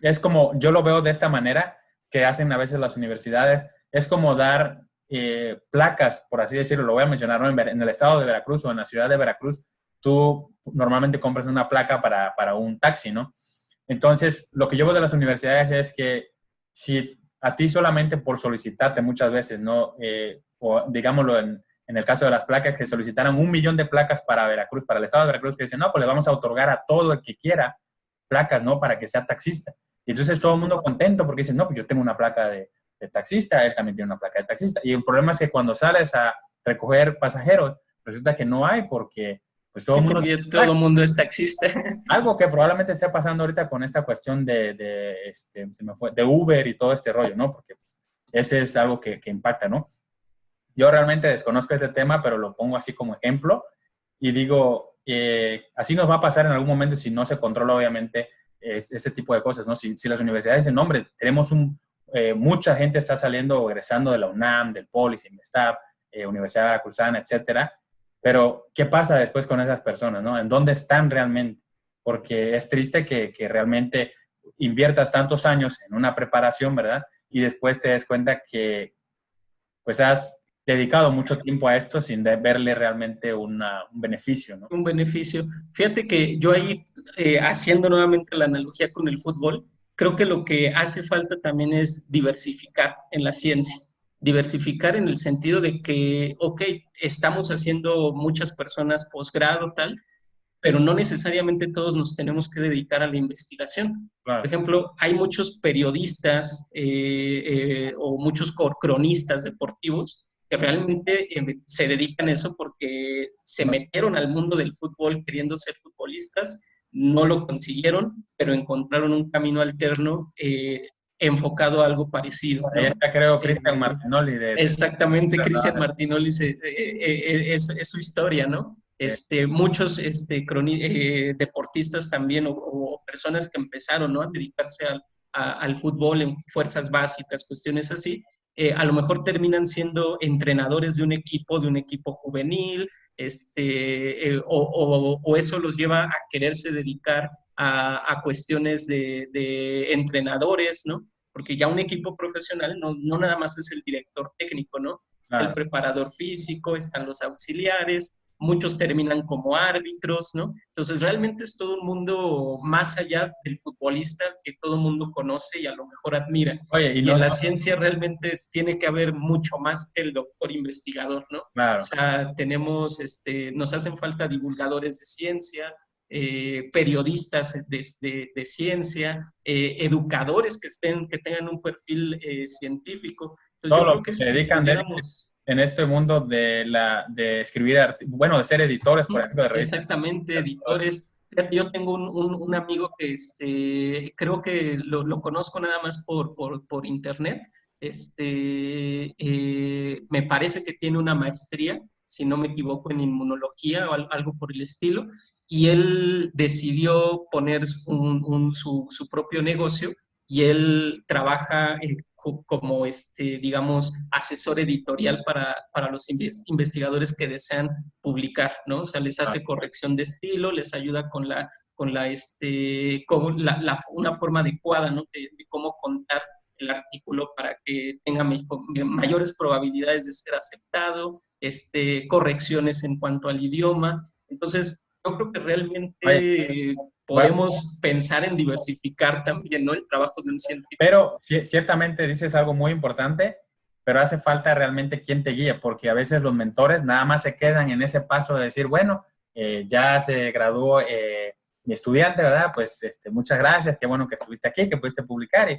es como, yo lo veo de esta manera, que hacen a veces las universidades, es como dar placas, por así decirlo, lo voy a mencionar, ¿no? En el estado de Veracruz o en la ciudad de Veracruz, tú normalmente compras una placa para un taxi, ¿no? Entonces, lo que yo veo de las universidades es que si a ti solamente por solicitarte muchas veces, ¿no? O digámoslo en el caso de las placas, que solicitaran 1 millón de placas para Veracruz, para el estado de Veracruz, que dicen, no, pues le vamos a otorgar a todo el que quiera placas, ¿no? Para que sea taxista. Y entonces todo el mundo contento porque dicen, no, pues yo tengo una placa de taxista, él también tiene una placa de taxista. Y el problema es que cuando sales a recoger pasajeros, resulta que no hay porque pues todo el mundo es taxista. Algo que probablemente esté pasando ahorita con esta cuestión de Uber y todo este rollo, ¿no? Porque pues, ese es algo que impacta, ¿no? Yo realmente desconozco este tema, pero lo pongo así como ejemplo y digo, así nos va a pasar en algún momento si no se controla, obviamente, este tipo de cosas, ¿no? Si las universidades dicen, hombre, tenemos mucha gente está saliendo o egresando de la UNAM, del POLI, Sinvestab, Universidad Veracruzana, etcétera, pero ¿qué pasa después con esas personas, ¿no? ¿En dónde están realmente? Porque es triste que realmente inviertas tantos años en una preparación, ¿verdad? Y después te des cuenta que pues has dedicado mucho tiempo a esto sin verle realmente un beneficio, ¿no? Un beneficio. Fíjate que yo ahí, haciendo nuevamente la analogía con el fútbol, creo que lo que hace falta también es diversificar en la ciencia. Diversificar en el sentido de que, ok, estamos haciendo muchas personas posgrado, tal, pero no necesariamente todos nos tenemos que dedicar a la investigación. Por Claro. ejemplo, hay muchos periodistas o muchos cronistas deportivos que realmente se dedican a eso porque se metieron al mundo del fútbol queriendo ser futbolistas, no lo consiguieron, pero encontraron un camino alterno enfocado a algo parecido, Ahí ¿no? está, creo, Cristian Eh, Martinoli Exactamente, Cristian ¿verdad? Martinoli es su historia, ¿no? Muchos deportistas también o personas que empezaron, ¿no?, a dedicarse al fútbol en fuerzas básicas, cuestiones así, a lo mejor terminan siendo entrenadores de un equipo juvenil, o eso los lleva a quererse dedicar a cuestiones de entrenadores, ¿no? Porque ya un equipo profesional no nada más es el director técnico, ¿no? Está el Claro. preparador físico, están los auxiliares, muchos terminan como árbitros, ¿no? Entonces realmente es todo un mundo más allá del futbolista que todo el mundo conoce y a lo mejor admira. Oye, y Y no, en la ciencia realmente tiene que haber mucho más que el doctor investigador, ¿no? O claro. sea, nos hacen falta divulgadores de ciencia, periodistas de ciencia, educadores que tengan un perfil científico. Entonces Todo yo lo creo que que se si dedican pudiéramos... en este mundo de escribir, bueno, de ser editores, por ejemplo, de revistas. Exactamente, editores. Fíjate, yo tengo un amigo que creo que lo conozco nada más por internet. Me parece que tiene una maestría, si no me equivoco, en inmunología o algo por el estilo, y él decidió poner su propio negocio y él trabaja como, digamos, asesor editorial para los investigadores que desean publicar, ¿no? O sea, les Ah, hace corrección de estilo, les ayuda una forma adecuada, ¿no?, de cómo contar el artículo para que tenga mayores probabilidades de ser aceptado, correcciones en cuanto al idioma. Entonces, yo creo que oye, realmente bueno, podemos pensar en diversificar también, ¿no?, el trabajo de un científico. pero ciertamente dices algo muy importante, pero hace falta realmente quien te guíe, porque a veces los mentores nada más se quedan en ese paso de decir, bueno, ya se graduó mi estudiante, ¿verdad? Pues muchas gracias, qué bueno que estuviste aquí, que pudiste publicar y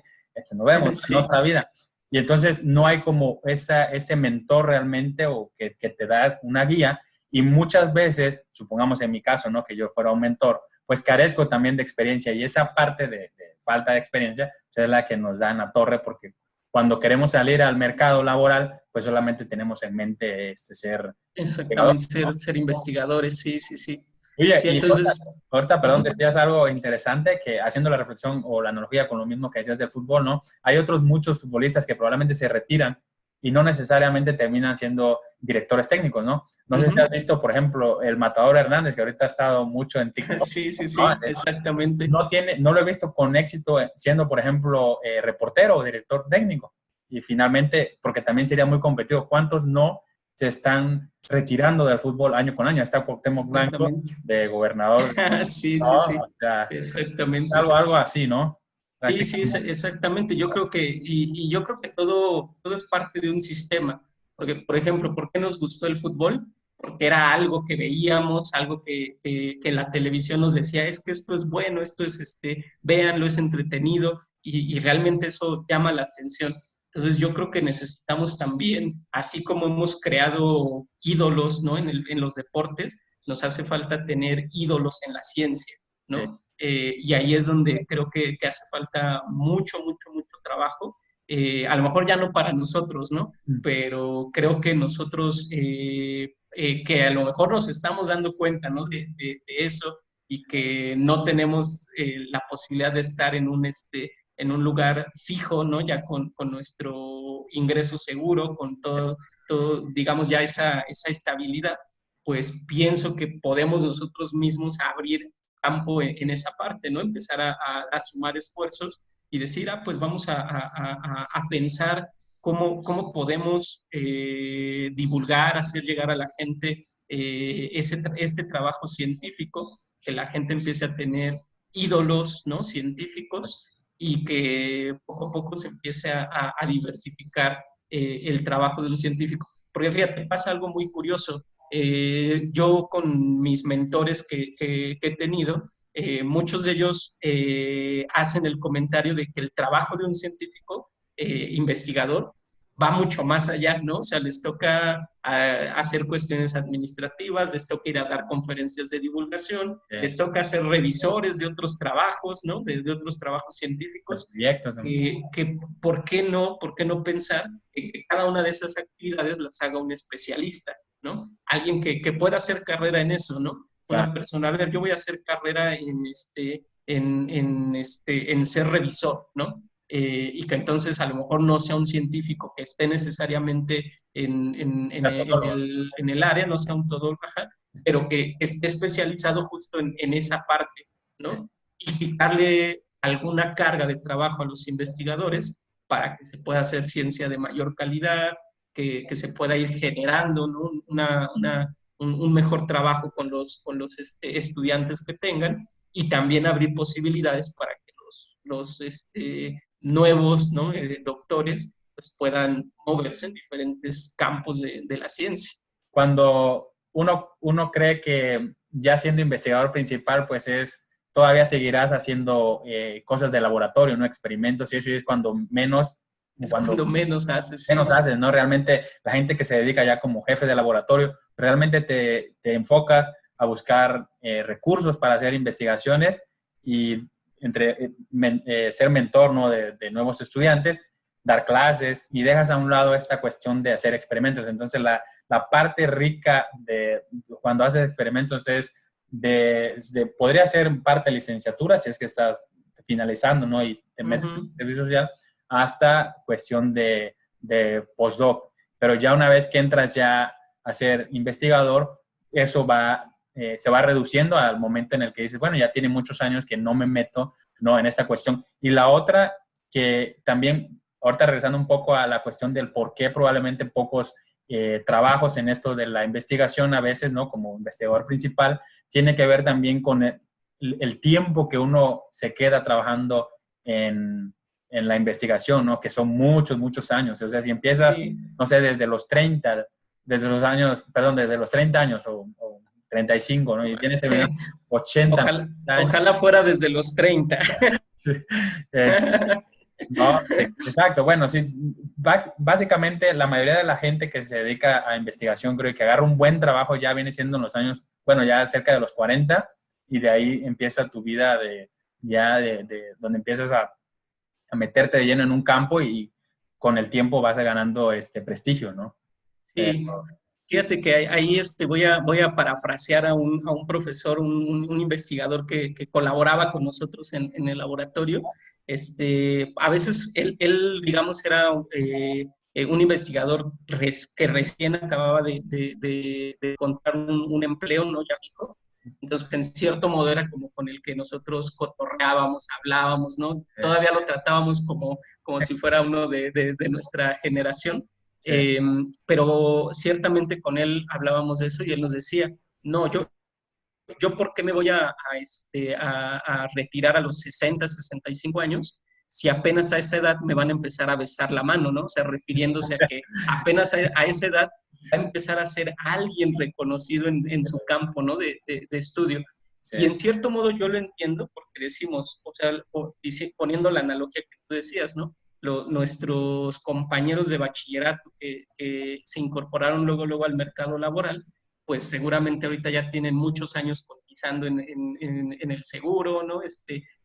nos vemos en Sí, otra vida. Y entonces no hay como ese mentor realmente o que te da una guía. Y muchas veces, supongamos en mi caso, ¿no?, que yo fuera un mentor, pues carezco también de experiencia y esa parte de falta de experiencia pues es la que nos da en la torre porque cuando queremos salir al mercado laboral, pues solamente tenemos en mente ser investigador, exactamente, ¿no? ser investigadores, sí, sí, sí. Oye, Sí, y ahorita, entonces, perdón, uh-huh. decías algo interesante que haciendo la reflexión o la analogía con lo mismo que decías del fútbol, ¿no? Hay otros muchos futbolistas que probablemente se retiran y no necesariamente terminan siendo directores técnicos, ¿no? No sé si has Uh-huh. visto, por ejemplo, el Matador Hernández, que ahorita ha estado mucho en TikTok, Sí, sí, ¿no? sí, exactamente. No lo he visto con éxito siendo, por ejemplo, reportero o director técnico. Y finalmente, porque también sería muy competitivo, ¿cuántos no se están retirando del fútbol año con año? Está Cuauhtémoc Blanco Exactamente. de gobernador, Sí, ¿no? sí, sí, O sea, exactamente. algo así, ¿no? Sí, sí, Prácticamente. exactamente. Yo creo y yo creo que todo es parte de un sistema. Porque, por ejemplo, ¿por qué nos gustó el fútbol? Porque era algo que veíamos, algo que la televisión nos decía, es que esto es bueno, esto es, véanlo, es entretenido, y realmente eso llama la atención. Entonces, yo creo que necesitamos también, así como hemos creado ídolos, ¿no?, en los deportes, nos hace falta tener ídolos en la ciencia, Sí. ¿no? Y ahí es donde creo que hace falta mucho, mucho, mucho trabajo. A lo mejor ya no para nosotros, ¿no? Pero creo que nosotros, que a lo mejor nos estamos dando cuenta, ¿no?, de eso y que no tenemos la posibilidad de estar en un lugar fijo, ¿no?, ya con nuestro ingreso seguro, con todo, digamos, ya esa estabilidad, pues pienso que podemos nosotros mismos abrir campo en esa parte, ¿no? Empezar a sumar esfuerzos y decir, pues vamos a pensar cómo podemos divulgar, hacer llegar a la gente este trabajo científico, que la gente empiece a tener ídolos, ¿no?, científicos, y que poco a poco se empiece a diversificar el trabajo de un científico. Porque fíjate, pasa algo muy curioso. Yo con mis mentores que he tenido, muchos de ellos hacen el comentario de que el trabajo de un científico investigador va mucho más allá, ¿no? O sea, les toca hacer cuestiones administrativas, les toca ir a dar conferencias de divulgación, les toca ser revisores de otros trabajos, ¿no? De otros trabajos científicos. ¿Por qué no pensar que cada una de esas actividades las haga un especialista, ¿no? Alguien que pueda hacer carrera en eso, ¿no? Una persona, a ver, yo voy a hacer carrera en ser revisor, ¿no? Y que entonces a lo mejor no sea un científico que esté necesariamente en el área, no sea un todólogo, pero que esté especializado justo en esa parte, ¿no? Y quitarle alguna carga de trabajo a los investigadores para que se pueda hacer ciencia de mayor calidad, que se pueda ir generando, ¿no? un mejor trabajo con los estudiantes que tengan, y también abrir posibilidades para que los nuevos, ¿no? Doctores pues puedan moverse en diferentes campos de la ciencia. Cuando uno cree que ya siendo investigador principal, pues todavía seguirás haciendo cosas de laboratorio, ¿no? Experimentos, y eso es cuando menos... Cuando menos haces. Menos haces, ¿no? Realmente la gente que se dedica ya como jefe de laboratorio, realmente te enfocas a buscar recursos para hacer investigaciones y ser mentor, ¿no? de nuevos estudiantes, dar clases, y dejas a un lado esta cuestión de hacer experimentos. Entonces la parte rica de cuando haces experimentos es podría ser parte de licenciatura si es que estás finalizando, ¿no? Y te metes en servicio social, hasta cuestión de postdoc. Pero ya una vez que entras ya a ser investigador, eso se va reduciendo al momento en el que dices, bueno, ya tiene muchos años que no me meto, ¿no? En esta cuestión. Y la otra, que también, ahorita regresando un poco a la cuestión del por qué probablemente pocos trabajos en esto de la investigación a veces, ¿no? Como investigador principal, tiene que ver también con el tiempo que uno se queda trabajando en la investigación, ¿no? Que son muchos, muchos años. O sea, si empiezas, no sé, desde los 30 años o 35, ¿no? Y tienes 80. Ojalá fuera desde los 30. Sí. No, exacto. Bueno, sí, básicamente la mayoría de la gente que se dedica a investigación, creo que agarra un buen trabajo ya viene siendo en los años, bueno, ya cerca de los 40, y de ahí empieza tu vida de donde empiezas a meterte de lleno en un campo, y con el tiempo vas ganando prestigio, ¿no? Sí, fíjate que ahí voy a parafrasear a un profesor, un investigador que colaboraba con nosotros en el laboratorio. A veces él digamos, era un investigador que recién acababa de encontrar un empleo, ¿no? Ya fijo. Entonces, en cierto modo era como con el que nosotros cotorreábamos, hablábamos, ¿no? Todavía lo tratábamos como si fuera uno de nuestra generación. Sí. Pero ciertamente con él hablábamos de eso y él nos decía, no, yo ¿por qué me voy a retirar a los 60, 65 años si apenas a esa edad me van a empezar a besar la mano, ¿no? O sea, refiriéndose a que apenas a esa edad va a empezar a ser alguien reconocido en su campo, ¿no? De estudio. Sí. Y en cierto modo yo lo entiendo porque decimos, o sea, poniendo la analogía que tú decías, ¿no? Nuestros compañeros de bachillerato que se incorporaron luego al mercado laboral, pues seguramente ahorita ya tienen muchos años cotizando en el seguro, ¿no?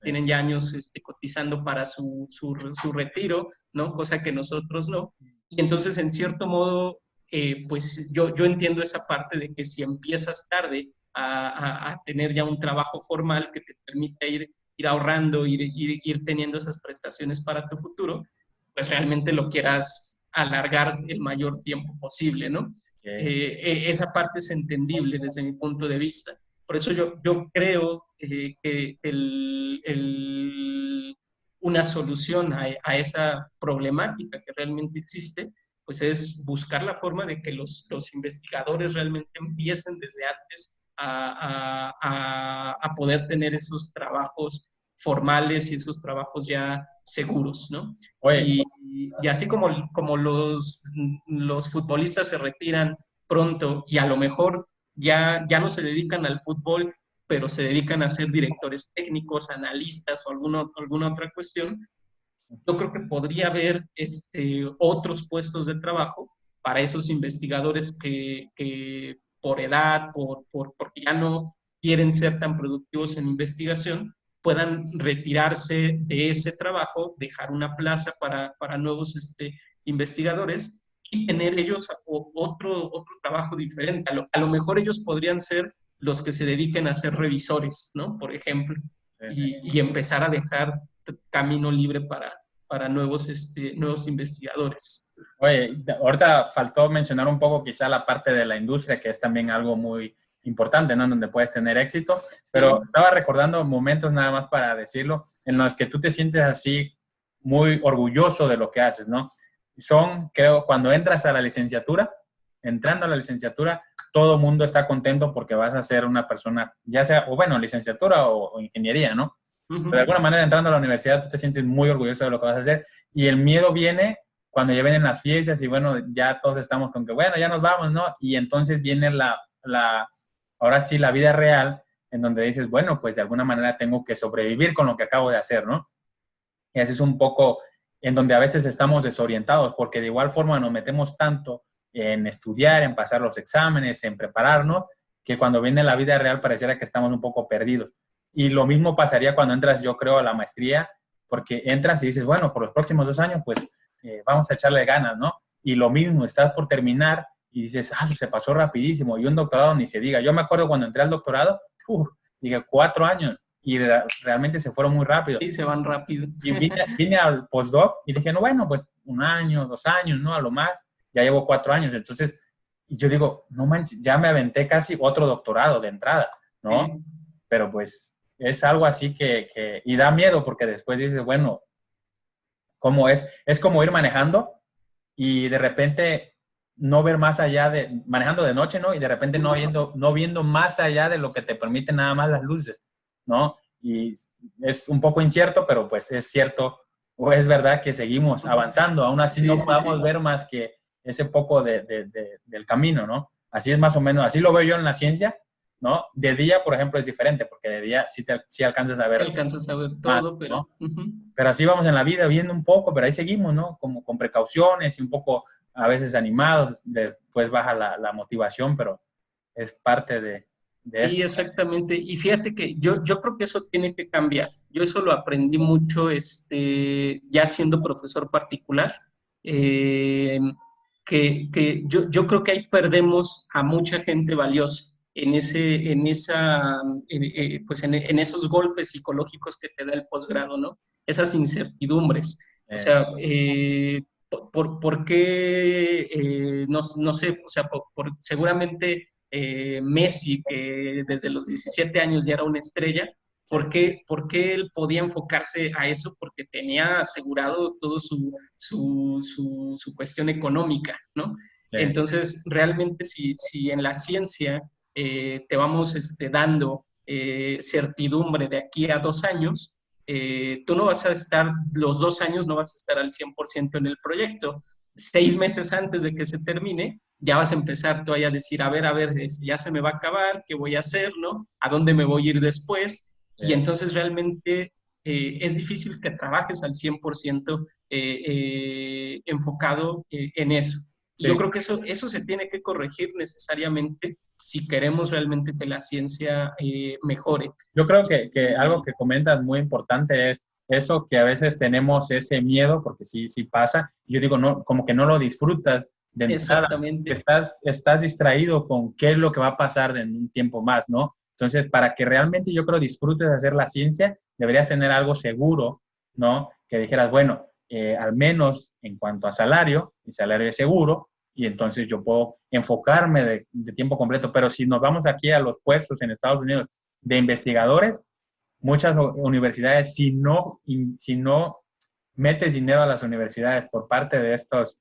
Tienen ya años cotizando para su retiro, ¿no? Cosa que nosotros no. Y entonces, en cierto modo, pues yo entiendo esa parte de que si empiezas tarde a tener ya un trabajo formal que te permite ir ahorrando, ir teniendo esas prestaciones para tu futuro, pues realmente lo quieras alargar el mayor tiempo posible, ¿no? Okay. Esa parte es entendible desde mi punto de vista. Por eso yo creo que una solución a esa problemática que realmente existe, pues es buscar la forma de que los investigadores realmente empiecen desde antes a poder tener esos trabajos formales y esos trabajos ya seguros, ¿no? Oye, Y así como los futbolistas se retiran pronto y a lo mejor ya no se dedican al fútbol, pero se dedican a ser directores técnicos, analistas o alguna otra cuestión, yo creo que podría haber otros puestos de trabajo para esos investigadores que por edad, porque ya no quieren ser tan productivos en investigación, puedan retirarse de ese trabajo, dejar una plaza para nuevos investigadores y tener ellos otro trabajo diferente. A lo mejor ellos podrían ser los que se dediquen a ser revisores, ¿no? Por ejemplo, y empezar a dejar camino libre para nuevos investigadores. oye, ahorita faltó mencionar un poco quizá la parte de la industria, que es también algo muy importante, ¿no? En donde puedes tener éxito, pero Sí. estaba recordando momentos nada más para decirlo, en los que tú te sientes así muy orgulloso de lo que haces, ¿no? Son, creo, cuando entras a la licenciatura, entrando a la licenciatura, todo el mundo está contento porque vas a ser una persona, ya sea, o bueno, licenciatura o ingeniería, ¿no? Pero de alguna manera, entrando a la universidad, tú te sientes muy orgulloso de lo que vas a hacer y el miedo viene cuando ya vienen las fiestas y bueno, ya todos estamos con que, bueno, ya nos vamos, ¿no? Y entonces viene ahora sí, la vida real, en donde dices, bueno, pues de alguna manera tengo que sobrevivir con lo que acabo de hacer, ¿no? Y así es un poco en donde a veces estamos desorientados, porque de igual forma nos metemos tanto en estudiar, en pasar los exámenes, en prepararnos, que cuando viene la vida real pareciera que estamos un poco perdidos. Y lo mismo pasaría cuando entras, yo creo, a la maestría, porque entras y dices, bueno, por los próximos 2 años, pues vamos a echarle ganas, ¿no? Y lo mismo, estás por terminar y dices, ah, se pasó rapidísimo. Y un doctorado ni se diga. Yo me acuerdo cuando entré al doctorado, dije 4 años y realmente se fueron muy rápido. Sí, se van rápido. Y vine al postdoc y dije, no, bueno, pues 1 año, 2 años, ¿no? A lo más. Ya llevo 4 años. Entonces, yo digo, no manches, ya me aventé casi otro doctorado de entrada, ¿no? Sí. Pero pues es algo así y da miedo porque después dices, bueno, ¿cómo es? Es como ir manejando y de repente no ver más allá manejando de noche, ¿no? Y de repente no viendo más allá de lo que te permiten nada más las luces, ¿no? Y es un poco incierto, pero pues es cierto o es verdad que seguimos avanzando, aún así no podamos ver más que ese poco del camino, ¿no? Así es más o menos, así lo veo yo en la ciencia, ¿no? De día, por ejemplo, es diferente, porque de día sí alcanzas a ver Alcanzas a ver más, todo, pero... ¿no? Pero así vamos en la vida, viendo un poco, pero ahí seguimos, ¿no? Como con precauciones y un poco a veces animados, después baja la motivación, pero es parte de eso. Sí, exactamente. Y fíjate que yo creo que eso tiene que cambiar. Yo eso lo aprendí mucho ya siendo profesor particular, eh, que yo creo que ahí perdemos a mucha gente valiosa en esos golpes psicológicos que te da el posgrado, ¿no? Esas incertidumbres. O sea, ¿por qué? No sé, o sea, seguramente Messi, que desde los 17 años ya era una estrella, ¿por qué él podía enfocarse a eso? Porque tenía asegurado todo su cuestión económica, ¿no? Entonces, realmente si en la ciencia te vamos dando certidumbre de aquí a 2 años, tú no vas a estar, los 2 años no vas a estar al 100% en el proyecto. 6 meses antes de que se termine, ya vas a empezar tú a decir, a ver, ya se me va a acabar, ¿qué voy a hacer, no? ¿A dónde me voy a ir después? Y entonces realmente es difícil que trabajes al 100% enfocado en eso. Y yo creo que eso se tiene que corregir necesariamente si queremos realmente que la ciencia mejore. Yo creo que algo que comentas muy importante es eso, que a veces tenemos ese miedo, porque sí pasa. Yo digo, no, como que no lo disfrutas de entrada. Exactamente. Estás distraído con qué es lo que va a pasar en un tiempo más, ¿no? Entonces, para que realmente yo creo disfrutes de hacer la ciencia, deberías tener algo seguro, ¿no? Que dijeras, bueno, al menos en cuanto a salario, mi salario es seguro, y entonces yo puedo enfocarme de tiempo completo. Pero si nos vamos aquí a los puestos en Estados Unidos de investigadores, muchas universidades, si no metes dinero a las universidades por parte de estas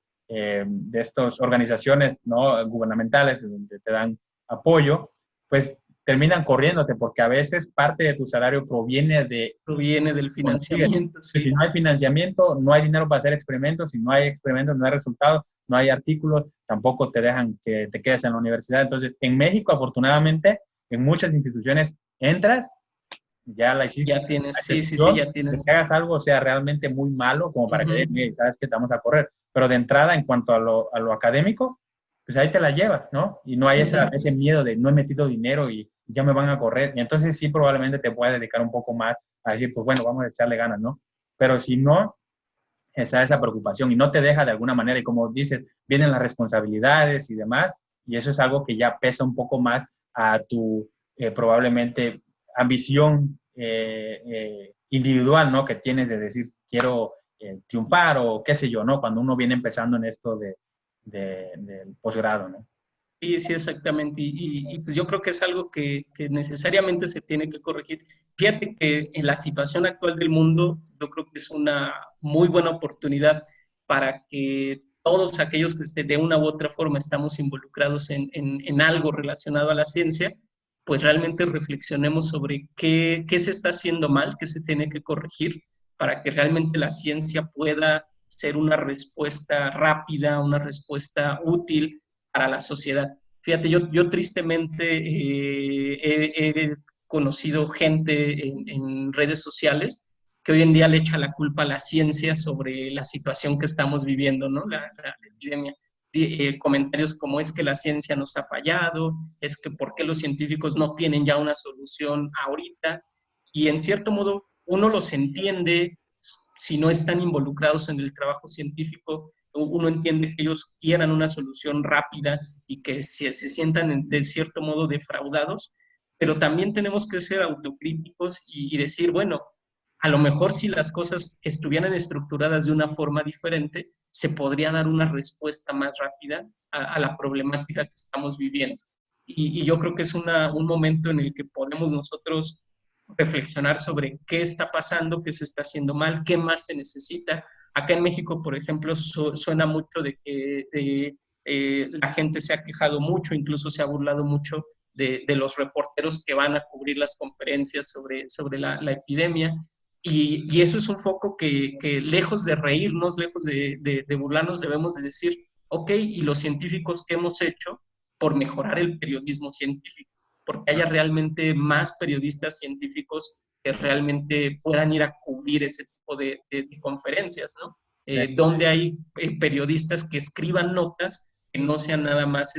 organizaciones, ¿no?, gubernamentales donde te dan apoyo, pues terminan corriéndote porque a veces parte de tu salario proviene del financiamiento. Sí. Si no hay financiamiento, no hay dinero para hacer experimentos. Si no hay experimentos, no hay resultados, no hay artículos, tampoco te dejan que te quedes en la universidad. Entonces, en México, afortunadamente, en muchas instituciones entras, ya la hiciste. Ya tienes, sí, ya tienes. Que hagas algo, sea, realmente muy malo, como para que sabes que te vamos a correr. Pero de entrada, en cuanto a lo académico, pues ahí te la llevas, ¿no? Y no hay ese miedo de no he metido dinero y ya me van a correr. Y entonces sí, probablemente te puedas dedicar un poco más a decir, pues bueno, vamos a echarle ganas, ¿no? Pero si no, está esa preocupación y no te deja de alguna manera. Y como dices, vienen las responsabilidades y demás, y eso es algo que ya pesa un poco más a tu probablemente ambición individual, ¿no? Que tienes de decir, quiero triunfar o qué sé yo, ¿no? Cuando uno viene empezando en esto del posgrado, ¿no? Sí, sí, exactamente. Y pues yo creo que es algo que necesariamente se tiene que corregir. Fíjate que en la situación actual del mundo, yo creo que es una muy buena oportunidad para que todos aquellos que de una u otra forma estamos involucrados en algo relacionado a la ciencia, pues realmente reflexionemos sobre qué se está haciendo mal, qué se tiene que corregir para que realmente la ciencia pueda ser una respuesta rápida, una respuesta útil para la sociedad. Fíjate, yo tristemente he conocido gente en redes sociales que hoy en día le echa la culpa a la ciencia sobre la situación que estamos viviendo, ¿no? La epidemia. Comentarios como es que la ciencia nos ha fallado, es que por qué los científicos no tienen ya una solución ahorita, y en cierto modo uno los entiende si no están involucrados en el trabajo científico, uno entiende que ellos quieran una solución rápida y que se sientan de cierto modo defraudados, pero también tenemos que ser autocríticos y decir, bueno, a lo mejor si las cosas estuvieran estructuradas de una forma diferente, se podría dar una respuesta más rápida a la problemática que estamos viviendo. Y yo creo que es un momento en el que podemos nosotros reflexionar sobre qué está pasando, qué se está haciendo mal, qué más se necesita. Acá en México, por ejemplo, suena mucho de que la gente se ha quejado mucho, incluso se ha burlado mucho de los reporteros que van a cubrir las conferencias sobre la epidemia. Y eso es un foco que lejos de reírnos, lejos de burlarnos, debemos de decir, ok, ¿y los científicos qué hemos hecho por mejorar el periodismo científico? Porque haya realmente más periodistas científicos que realmente puedan ir a cubrir ese tipo de conferencias, ¿no? Sí. Donde hay periodistas que escriban notas que no sean nada más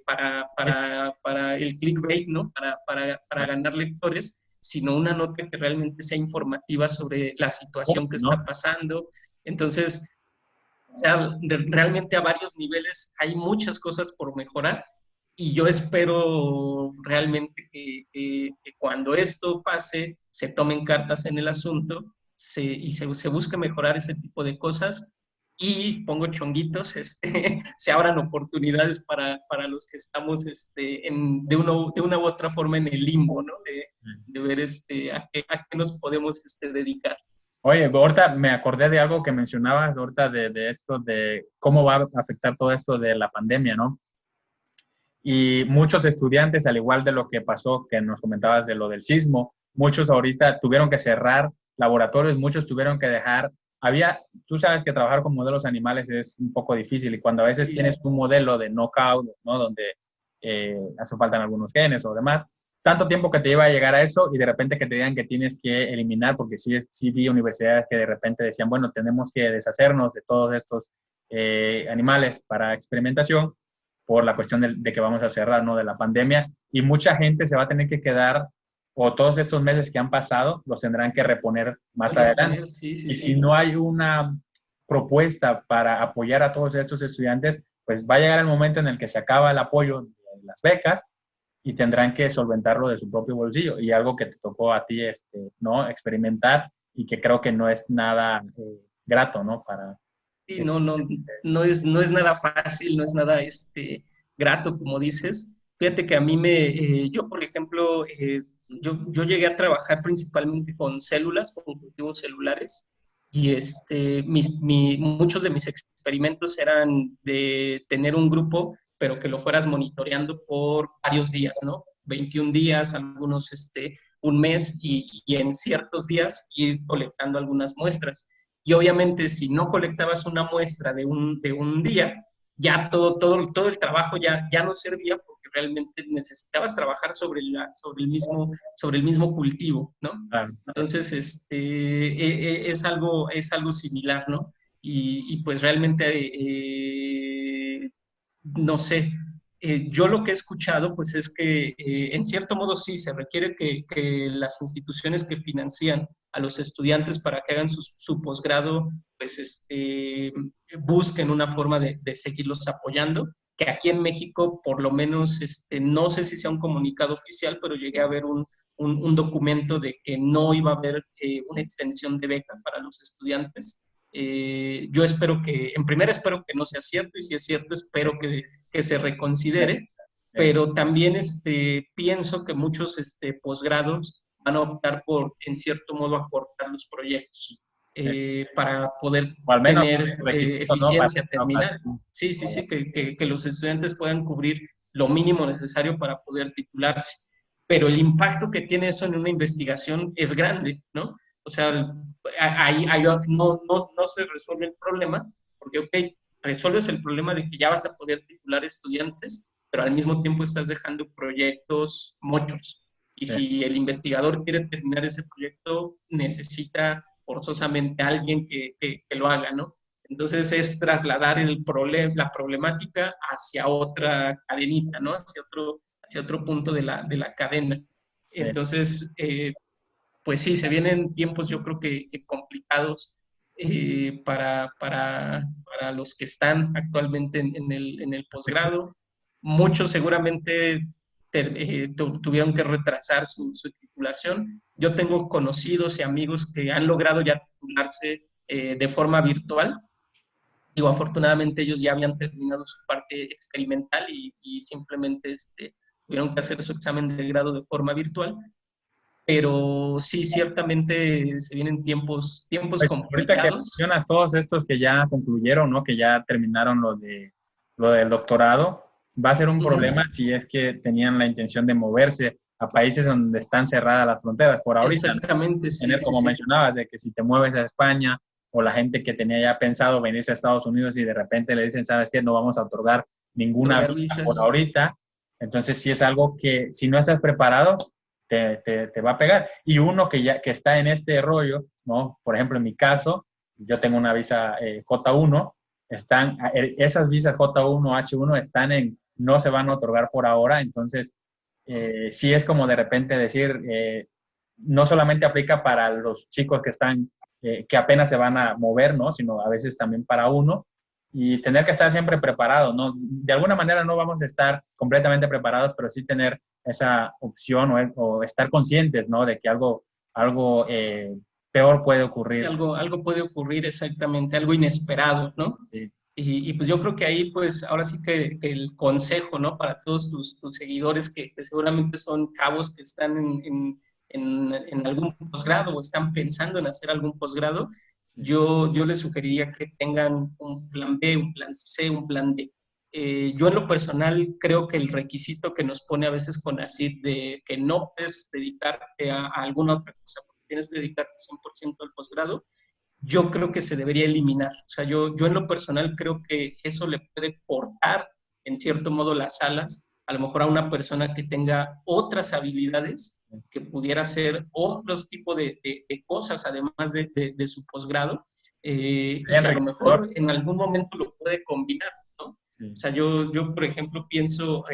para el clickbait, ¿no? Para ganar lectores, sino una nota que realmente sea informativa sobre la situación que está pasando. Entonces, realmente a varios niveles hay muchas cosas por mejorar y yo espero realmente que cuando esto pase se tomen cartas en el asunto y se busque mejorar ese tipo de cosas y pongo chonguitos, se abran oportunidades para los que estamos de una u otra forma en el limbo, ¿no? De ver a qué nos podemos dedicar. Oye, ahorita me acordé de algo que mencionabas ahorita de esto, de cómo va a afectar todo esto de la pandemia, ¿no? Y muchos estudiantes, al igual de lo que pasó, que nos comentabas de lo del sismo, muchos ahorita tuvieron que cerrar laboratorios, muchos tuvieron que dejar. Tú sabes que trabajar con modelos animales es un poco difícil y cuando a veces tienes un modelo de knockout, ¿no? Donde hace falta algunos genes o demás, tanto tiempo que te lleva a llegar a eso y de repente que te digan que tienes que eliminar, porque sí vi universidades que de repente decían, bueno, tenemos que deshacernos de todos estos animales para experimentación por la cuestión de que vamos a cerrar, ¿no? De la pandemia, y mucha gente se va a tener que quedar, o todos estos meses que han pasado, los tendrán que reponer más adelante. Y si no hay una propuesta para apoyar a todos estos estudiantes, pues va a llegar el momento en el que se acaba el apoyo de las becas y tendrán que solventarlo de su propio bolsillo. Y algo que te tocó a ti, ¿no? Experimentar y que creo que no es nada grato, ¿no? Sí, no es nada fácil, no es nada grato, como dices. Fíjate que a mí yo por ejemplo, yo llegué a trabajar principalmente con células, con cultivos celulares, y muchos de mis experimentos eran de tener un grupo, pero que lo fueras monitoreando por varios días, ¿no? 21 días, algunos un mes y en ciertos días ir colectando algunas muestras. Y obviamente si no colectabas una muestra de un día, ya todo el trabajo ya no servía porque realmente necesitabas trabajar sobre el mismo cultivo, ¿no? Claro. Entonces, es algo similar, ¿no? Y pues realmente, no sé, yo lo que he escuchado, pues es que en cierto modo sí, se requiere que las instituciones que financian a los estudiantes para que hagan su posgrado, pues busquen una forma de seguirlos apoyando, que aquí en México, por lo menos, no sé si sea un comunicado oficial, pero llegué a ver un documento de que no iba a haber una extensión de beca para los estudiantes. Yo espero en primera espero que no sea cierto, y si es cierto, espero que se reconsidere, pero también pienso que muchos posgrados van a optar por, en cierto modo, acortar los proyectos para poder O al menos tener eficiencia terminal. Sí, que los estudiantes puedan cubrir lo mínimo necesario para poder titularse. Pero el impacto que tiene eso en una investigación es grande, ¿no? O sea, ahí no se resuelve el problema, porque, ok, resuelves el problema de que ya vas a poder titular estudiantes, pero al mismo tiempo estás dejando proyectos muchos. Y si el investigador quiere terminar ese proyecto, necesita forzosamente a alguien que lo haga, ¿no? Entonces es trasladar la problemática hacia otra cadenita, ¿no? Hacia otro punto de la cadena. Sí. Entonces, pues sí, se vienen tiempos yo creo que complicados para los que están actualmente en el posgrado. Muchos seguramente tuvieron que retrasar su titulación. Yo tengo conocidos y amigos que han logrado ya titularse de forma virtual. Digo, afortunadamente ellos ya habían terminado su parte experimental y simplemente tuvieron que hacer su examen de grado de forma virtual. Pero sí, ciertamente se vienen tiempos Pues, complicados. ahorita que mencionas todos estos que ya concluyeron, ¿no? Que ya terminaron lo del doctorado, va a ser un problema si es que tenían la intención de moverse a países donde están cerradas las fronteras por ahorita. Exactamente, sí. Como mencionabas, de que si te mueves a España o la gente que tenía ya pensado venirse a Estados Unidos y de repente le dicen, ¿sabes qué? No vamos a otorgar ninguna visa por ahorita. Entonces, sí es algo que si no estás preparado, te va a pegar. Y uno que está en este rollo, ¿no? Por ejemplo, en mi caso, yo tengo una visa J1, esas visas J1, H1 no se van a otorgar por ahora, entonces sí es como de repente decir, no solamente aplica para los chicos que apenas se van a mover, ¿no? Sino a veces también para uno, y tener que estar siempre preparado, ¿no? De alguna manera no vamos a estar completamente preparados, pero sí tener esa opción o estar conscientes, ¿no? De que algo peor puede ocurrir. Algo puede ocurrir, exactamente, algo inesperado, ¿no? Sí. Y pues yo creo que ahí, pues ahora sí que el consejo, ¿no? Para todos tus seguidores que seguramente son chavos que están en algún posgrado o están pensando en hacer algún posgrado, yo les sugeriría que tengan un plan B, un plan C, un plan D. Yo en lo personal creo que el requisito que nos pone a veces CONACYT de que no puedes dedicarte a alguna otra cosa, porque tienes que dedicarte 100% al posgrado, yo creo que se debería eliminar. O sea, yo en lo personal creo que eso le puede cortar, en cierto modo, las alas, a lo mejor a una persona que tenga otras habilidades, que pudiera hacer otros tipos de cosas, además de su posgrado, y que a lo mejor en algún momento lo puede combinar, ¿no? Sí. O sea, yo por ejemplo, pienso,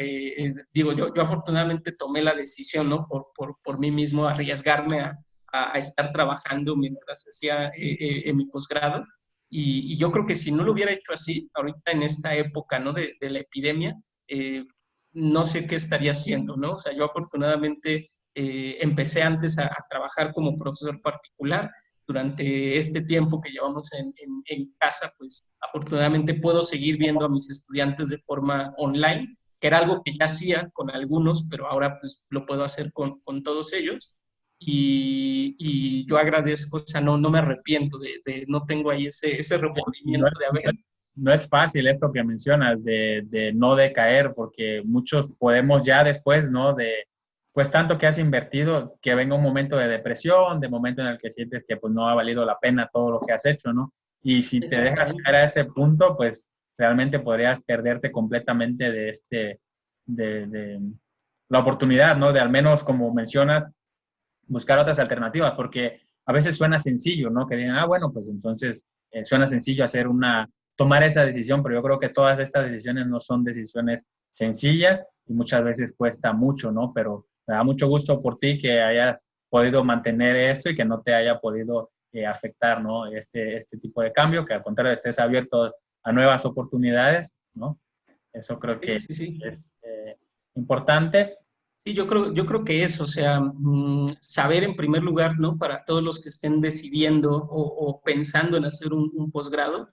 digo, yo afortunadamente tomé la decisión, ¿no? Por mí mismo, arriesgarme a estar trabajando mientras hacía en mi posgrado. Y yo creo que si no lo hubiera hecho así, ahorita en esta época, ¿no? de la epidemia, no sé qué estaría haciendo, ¿no? O sea, yo afortunadamente empecé antes a trabajar como profesor particular. Durante este tiempo que llevamos en casa, pues afortunadamente puedo seguir viendo a mis estudiantes de forma online, que era algo que ya hacía con algunos, pero ahora pues lo puedo hacer con todos ellos. Y yo agradezco, o sea, no me arrepiento no tengo ahí ese remordimiento de haber. No es fácil esto que mencionas de no decaer, porque muchos podemos ya después, ¿no? De pues tanto que has invertido, que venga un momento de depresión, de momento en el que sientes que pues no ha valido la pena todo lo que has hecho, ¿no? Y si te dejas llegar a ese punto, pues realmente podrías perderte completamente de de la oportunidad, ¿no? De al menos, como mencionas, buscar otras alternativas, porque a veces suena sencillo, ¿no? Que digan, ah, bueno, pues entonces suena sencillo tomar esa decisión, pero yo creo que todas estas decisiones no son decisiones sencillas y muchas veces cuesta mucho, ¿no? Pero me da mucho gusto por ti que hayas podido mantener esto y que no te haya podido afectar, ¿no? Este tipo de cambio, que al contrario estés abierto a nuevas oportunidades, ¿no? Eso creo que Sí, sí, sí. es importante. Sí, yo creo que eso, o sea, saber en primer lugar, ¿no? Para todos los que estén decidiendo o pensando en hacer un posgrado,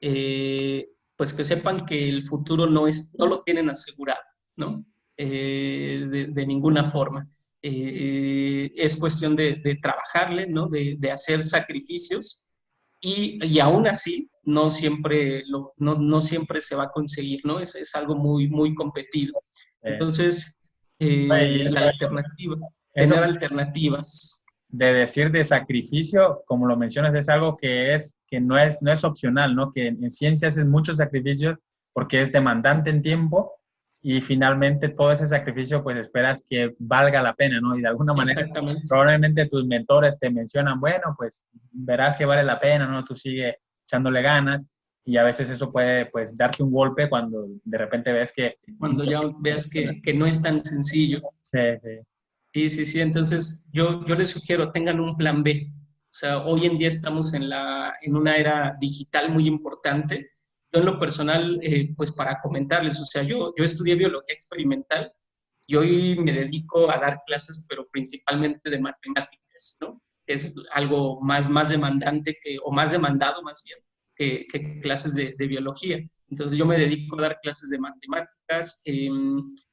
pues que sepan que el futuro no lo tienen asegurado, ¿no? De ninguna forma. Es cuestión de trabajarle, ¿no? De hacer sacrificios y aún así no siempre se va a conseguir, ¿no? Es algo muy, muy competido. Eh, Entonces, Oye, la alternativa, eso tener alternativas. de decir de sacrificio, como lo mencionas, es algo que no es opcional, ¿no? Que en ciencias es muchos sacrificios porque es demandante en tiempo y finalmente todo ese sacrificio pues esperas que valga la pena, ¿no? Y de alguna manera Exactamente. probablemente tus mentores te mencionan, bueno, pues verás que vale la pena, ¿no? Tú sigue echándole ganas y a veces eso puede pues darte un golpe cuando de repente ves que... Cuando ya veas que no es tan sencillo. Sí, sí. Sí, sí, sí. Entonces, yo les sugiero, tengan un plan B. O sea, hoy en día estamos en una era digital muy importante. Yo en lo personal, pues para comentarles, o sea, yo estudié biología experimental y hoy me dedico a dar clases, pero principalmente de matemáticas, ¿no? Es algo más demandante o más demandado más bien que clases de biología. Entonces yo me dedico a dar clases de matemáticas,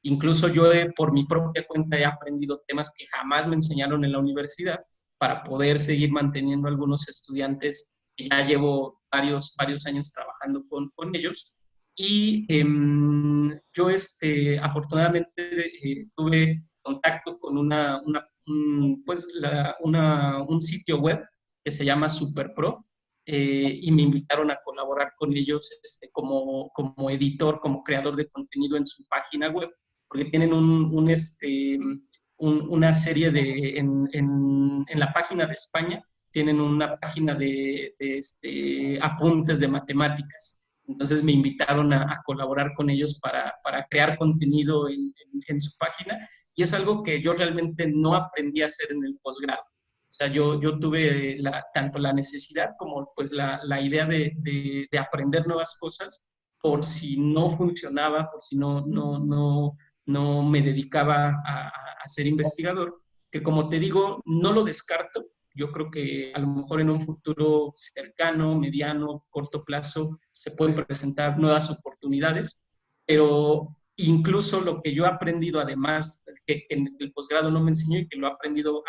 incluso yo por mi propia cuenta he aprendido temas que jamás me enseñaron en la universidad para poder seguir manteniendo algunos estudiantes que ya llevo varios años trabajando con ellos. Y yo afortunadamente tuve contacto con un sitio web que se llama Superprof, y me invitaron a colaborar con ellos como editor, como creador de contenido en su página web, porque tienen una serie en la página de España, tienen una página de apuntes de matemáticas. Entonces me invitaron a colaborar con ellos para crear contenido en su página y es algo que yo realmente no aprendí a hacer en el posgrado. O sea, yo tuve tanto la necesidad como pues la idea de aprender nuevas cosas por si no funcionaba, por si no me dedicaba a ser investigador, que como te digo, no lo descarto. Yo creo que a lo mejor en un futuro cercano, mediano, corto plazo, se pueden presentar nuevas oportunidades, pero incluso lo que yo he aprendido, además, que en el posgrado no me enseñó y que lo he aprendido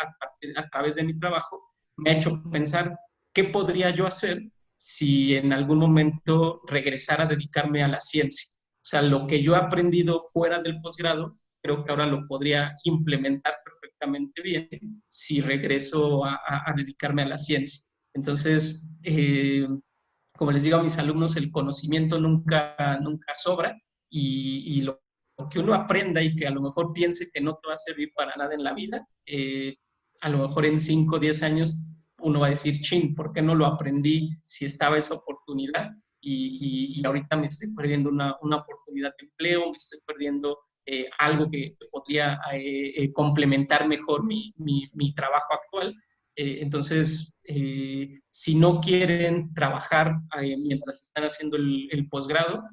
a través de mi trabajo, me ha hecho pensar qué podría yo hacer si en algún momento regresara a dedicarme a la ciencia. O sea, lo que yo he aprendido fuera del posgrado, creo que ahora lo podría implementar perfectamente bien si regreso a dedicarme a la ciencia. Entonces, como les digo a mis alumnos, el conocimiento nunca sobra y lo que uno aprenda y que a lo mejor piense que no te va a servir para nada en la vida, a lo mejor en 5 o 10 años uno va a decir, chin, ¿por qué no lo aprendí si estaba esa oportunidad? Y ahorita me estoy perdiendo una oportunidad de empleo, me estoy perdiendo algo que podría complementar mejor mi trabajo actual. Entonces, si no quieren trabajar mientras están haciendo el posgrado,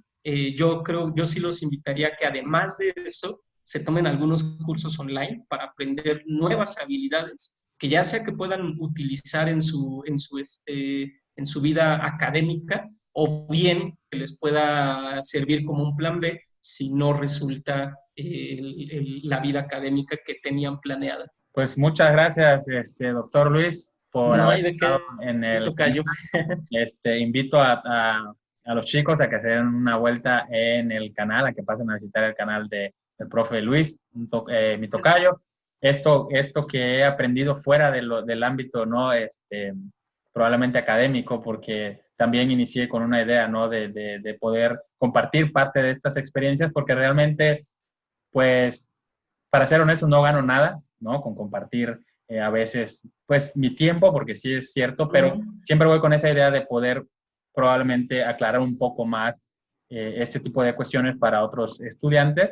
yo sí los invitaría a que además de eso, se tomen algunos cursos online para aprender nuevas habilidades que ya sea que puedan utilizar en su vida académica o bien que les pueda servir como un plan B si no resulta la vida académica que tenían planeada. Pues muchas gracias, doctor Luis, por No haber hay de estado qué, en el canal. tocayo. Invito a los chicos a que se den una vuelta en el canal, a que pasen a visitar el canal del profe Luis, mi tocayo. esto que he aprendido fuera del ámbito, ¿no? Probablemente académico, porque también inicié con una idea, ¿no? De poder compartir parte de estas experiencias, porque realmente, pues, para ser honesto, no gano nada, ¿no? Con compartir a veces, pues, mi tiempo, porque sí es cierto, pero siempre voy con esa idea de poder probablemente aclarar un poco más este tipo de cuestiones para otros estudiantes,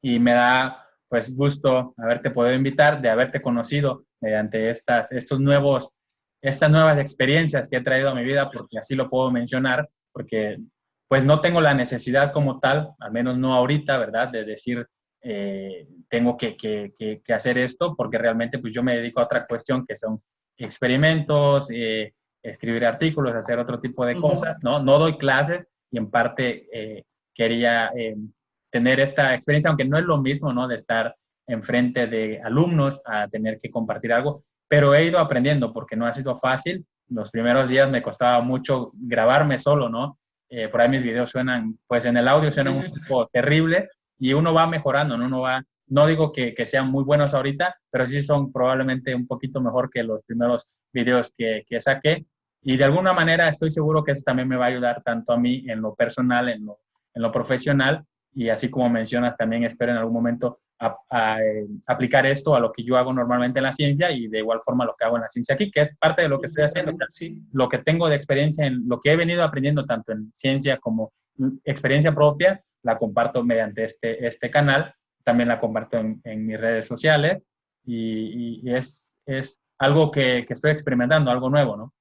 y me da, pues, gusto haberte podido invitar, de haberte conocido mediante estas nuevas experiencias que he traído a mi vida, porque así lo puedo mencionar, porque pues no tengo la necesidad como tal, al menos no ahorita, ¿verdad?, de decir, tengo que hacer esto, porque realmente pues yo me dedico a otra cuestión que son experimentos, escribir artículos, hacer otro tipo de cosas, ¿no? No doy clases y en parte quería tener esta experiencia, aunque no es lo mismo, ¿no?, de estar enfrente de alumnos a tener que compartir algo, pero he ido aprendiendo porque no ha sido fácil. Los primeros días me costaba mucho grabarme solo, ¿no? Por ahí mis videos suenan, pues en el audio suenan un poco terrible, y uno va mejorando, ¿no? Uno va, no digo que sean muy buenos ahorita, pero sí son probablemente un poquito mejor que los primeros videos que saqué. Y de alguna manera estoy seguro que eso también me va a ayudar tanto a mí en lo personal, en lo profesional, y así como mencionas, también espero en algún momento aplicar esto a lo que yo hago normalmente en la ciencia, y de igual forma lo que hago en la ciencia aquí, que es parte de lo que estoy haciendo. Sí. Lo que tengo de experiencia, en lo que he venido aprendiendo tanto en ciencia como experiencia propia, la comparto mediante este canal, también la comparto en mis redes sociales, y es algo que estoy experimentando, algo nuevo, ¿no?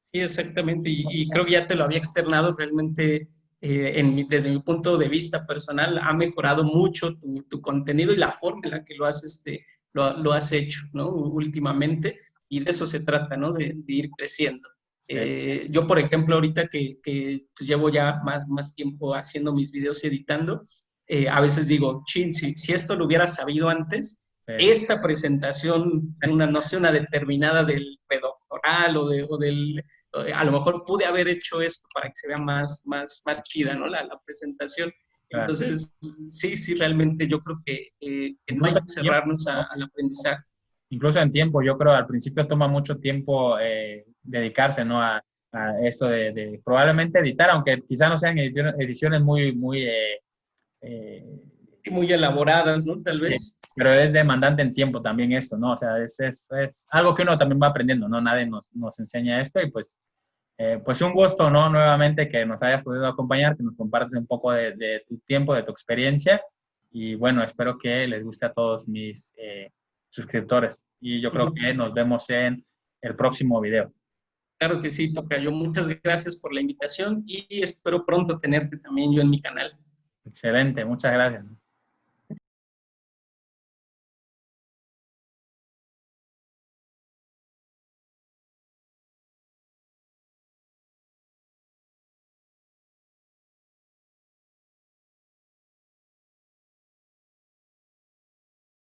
Sí, exactamente, y creo que ya te lo había externado, realmente desde mi punto de vista personal ha mejorado mucho tu contenido y la forma en la que lo has hecho, ¿no? Últimamente, y de eso se trata, ¿no? De ir creciendo. Sí. Yo, por ejemplo, ahorita que pues, llevo ya más tiempo haciendo mis videos y editando, a veces digo, chin, si esto lo hubiera sabido antes, esta presentación, no sé, una determinada del predoctoral o del a lo mejor pude haber hecho esto para que se vea más chida, ¿no? La presentación. Claro. Entonces, sí, realmente yo creo que no hay que cerrarnos al aprendizaje. Incluso en tiempo, yo creo al principio toma mucho tiempo dedicarse, ¿no?, a eso de probablemente editar, aunque quizá no sean ediciones muy elaboradas, ¿no? Tal vez. Pero es demandante en tiempo también esto, ¿no? O sea, es algo que uno también va aprendiendo, ¿no? Nadie nos enseña esto, y pues un gusto, ¿no? Nuevamente que nos hayas podido acompañar, que nos compartes un poco de tu tiempo, de tu experiencia, y bueno, espero que les guste a todos mis suscriptores, y yo creo que nos vemos en el próximo video. Claro que sí, Tocayo. Muchas gracias por la invitación y espero pronto tenerte también yo en mi canal. Excelente, muchas gracias.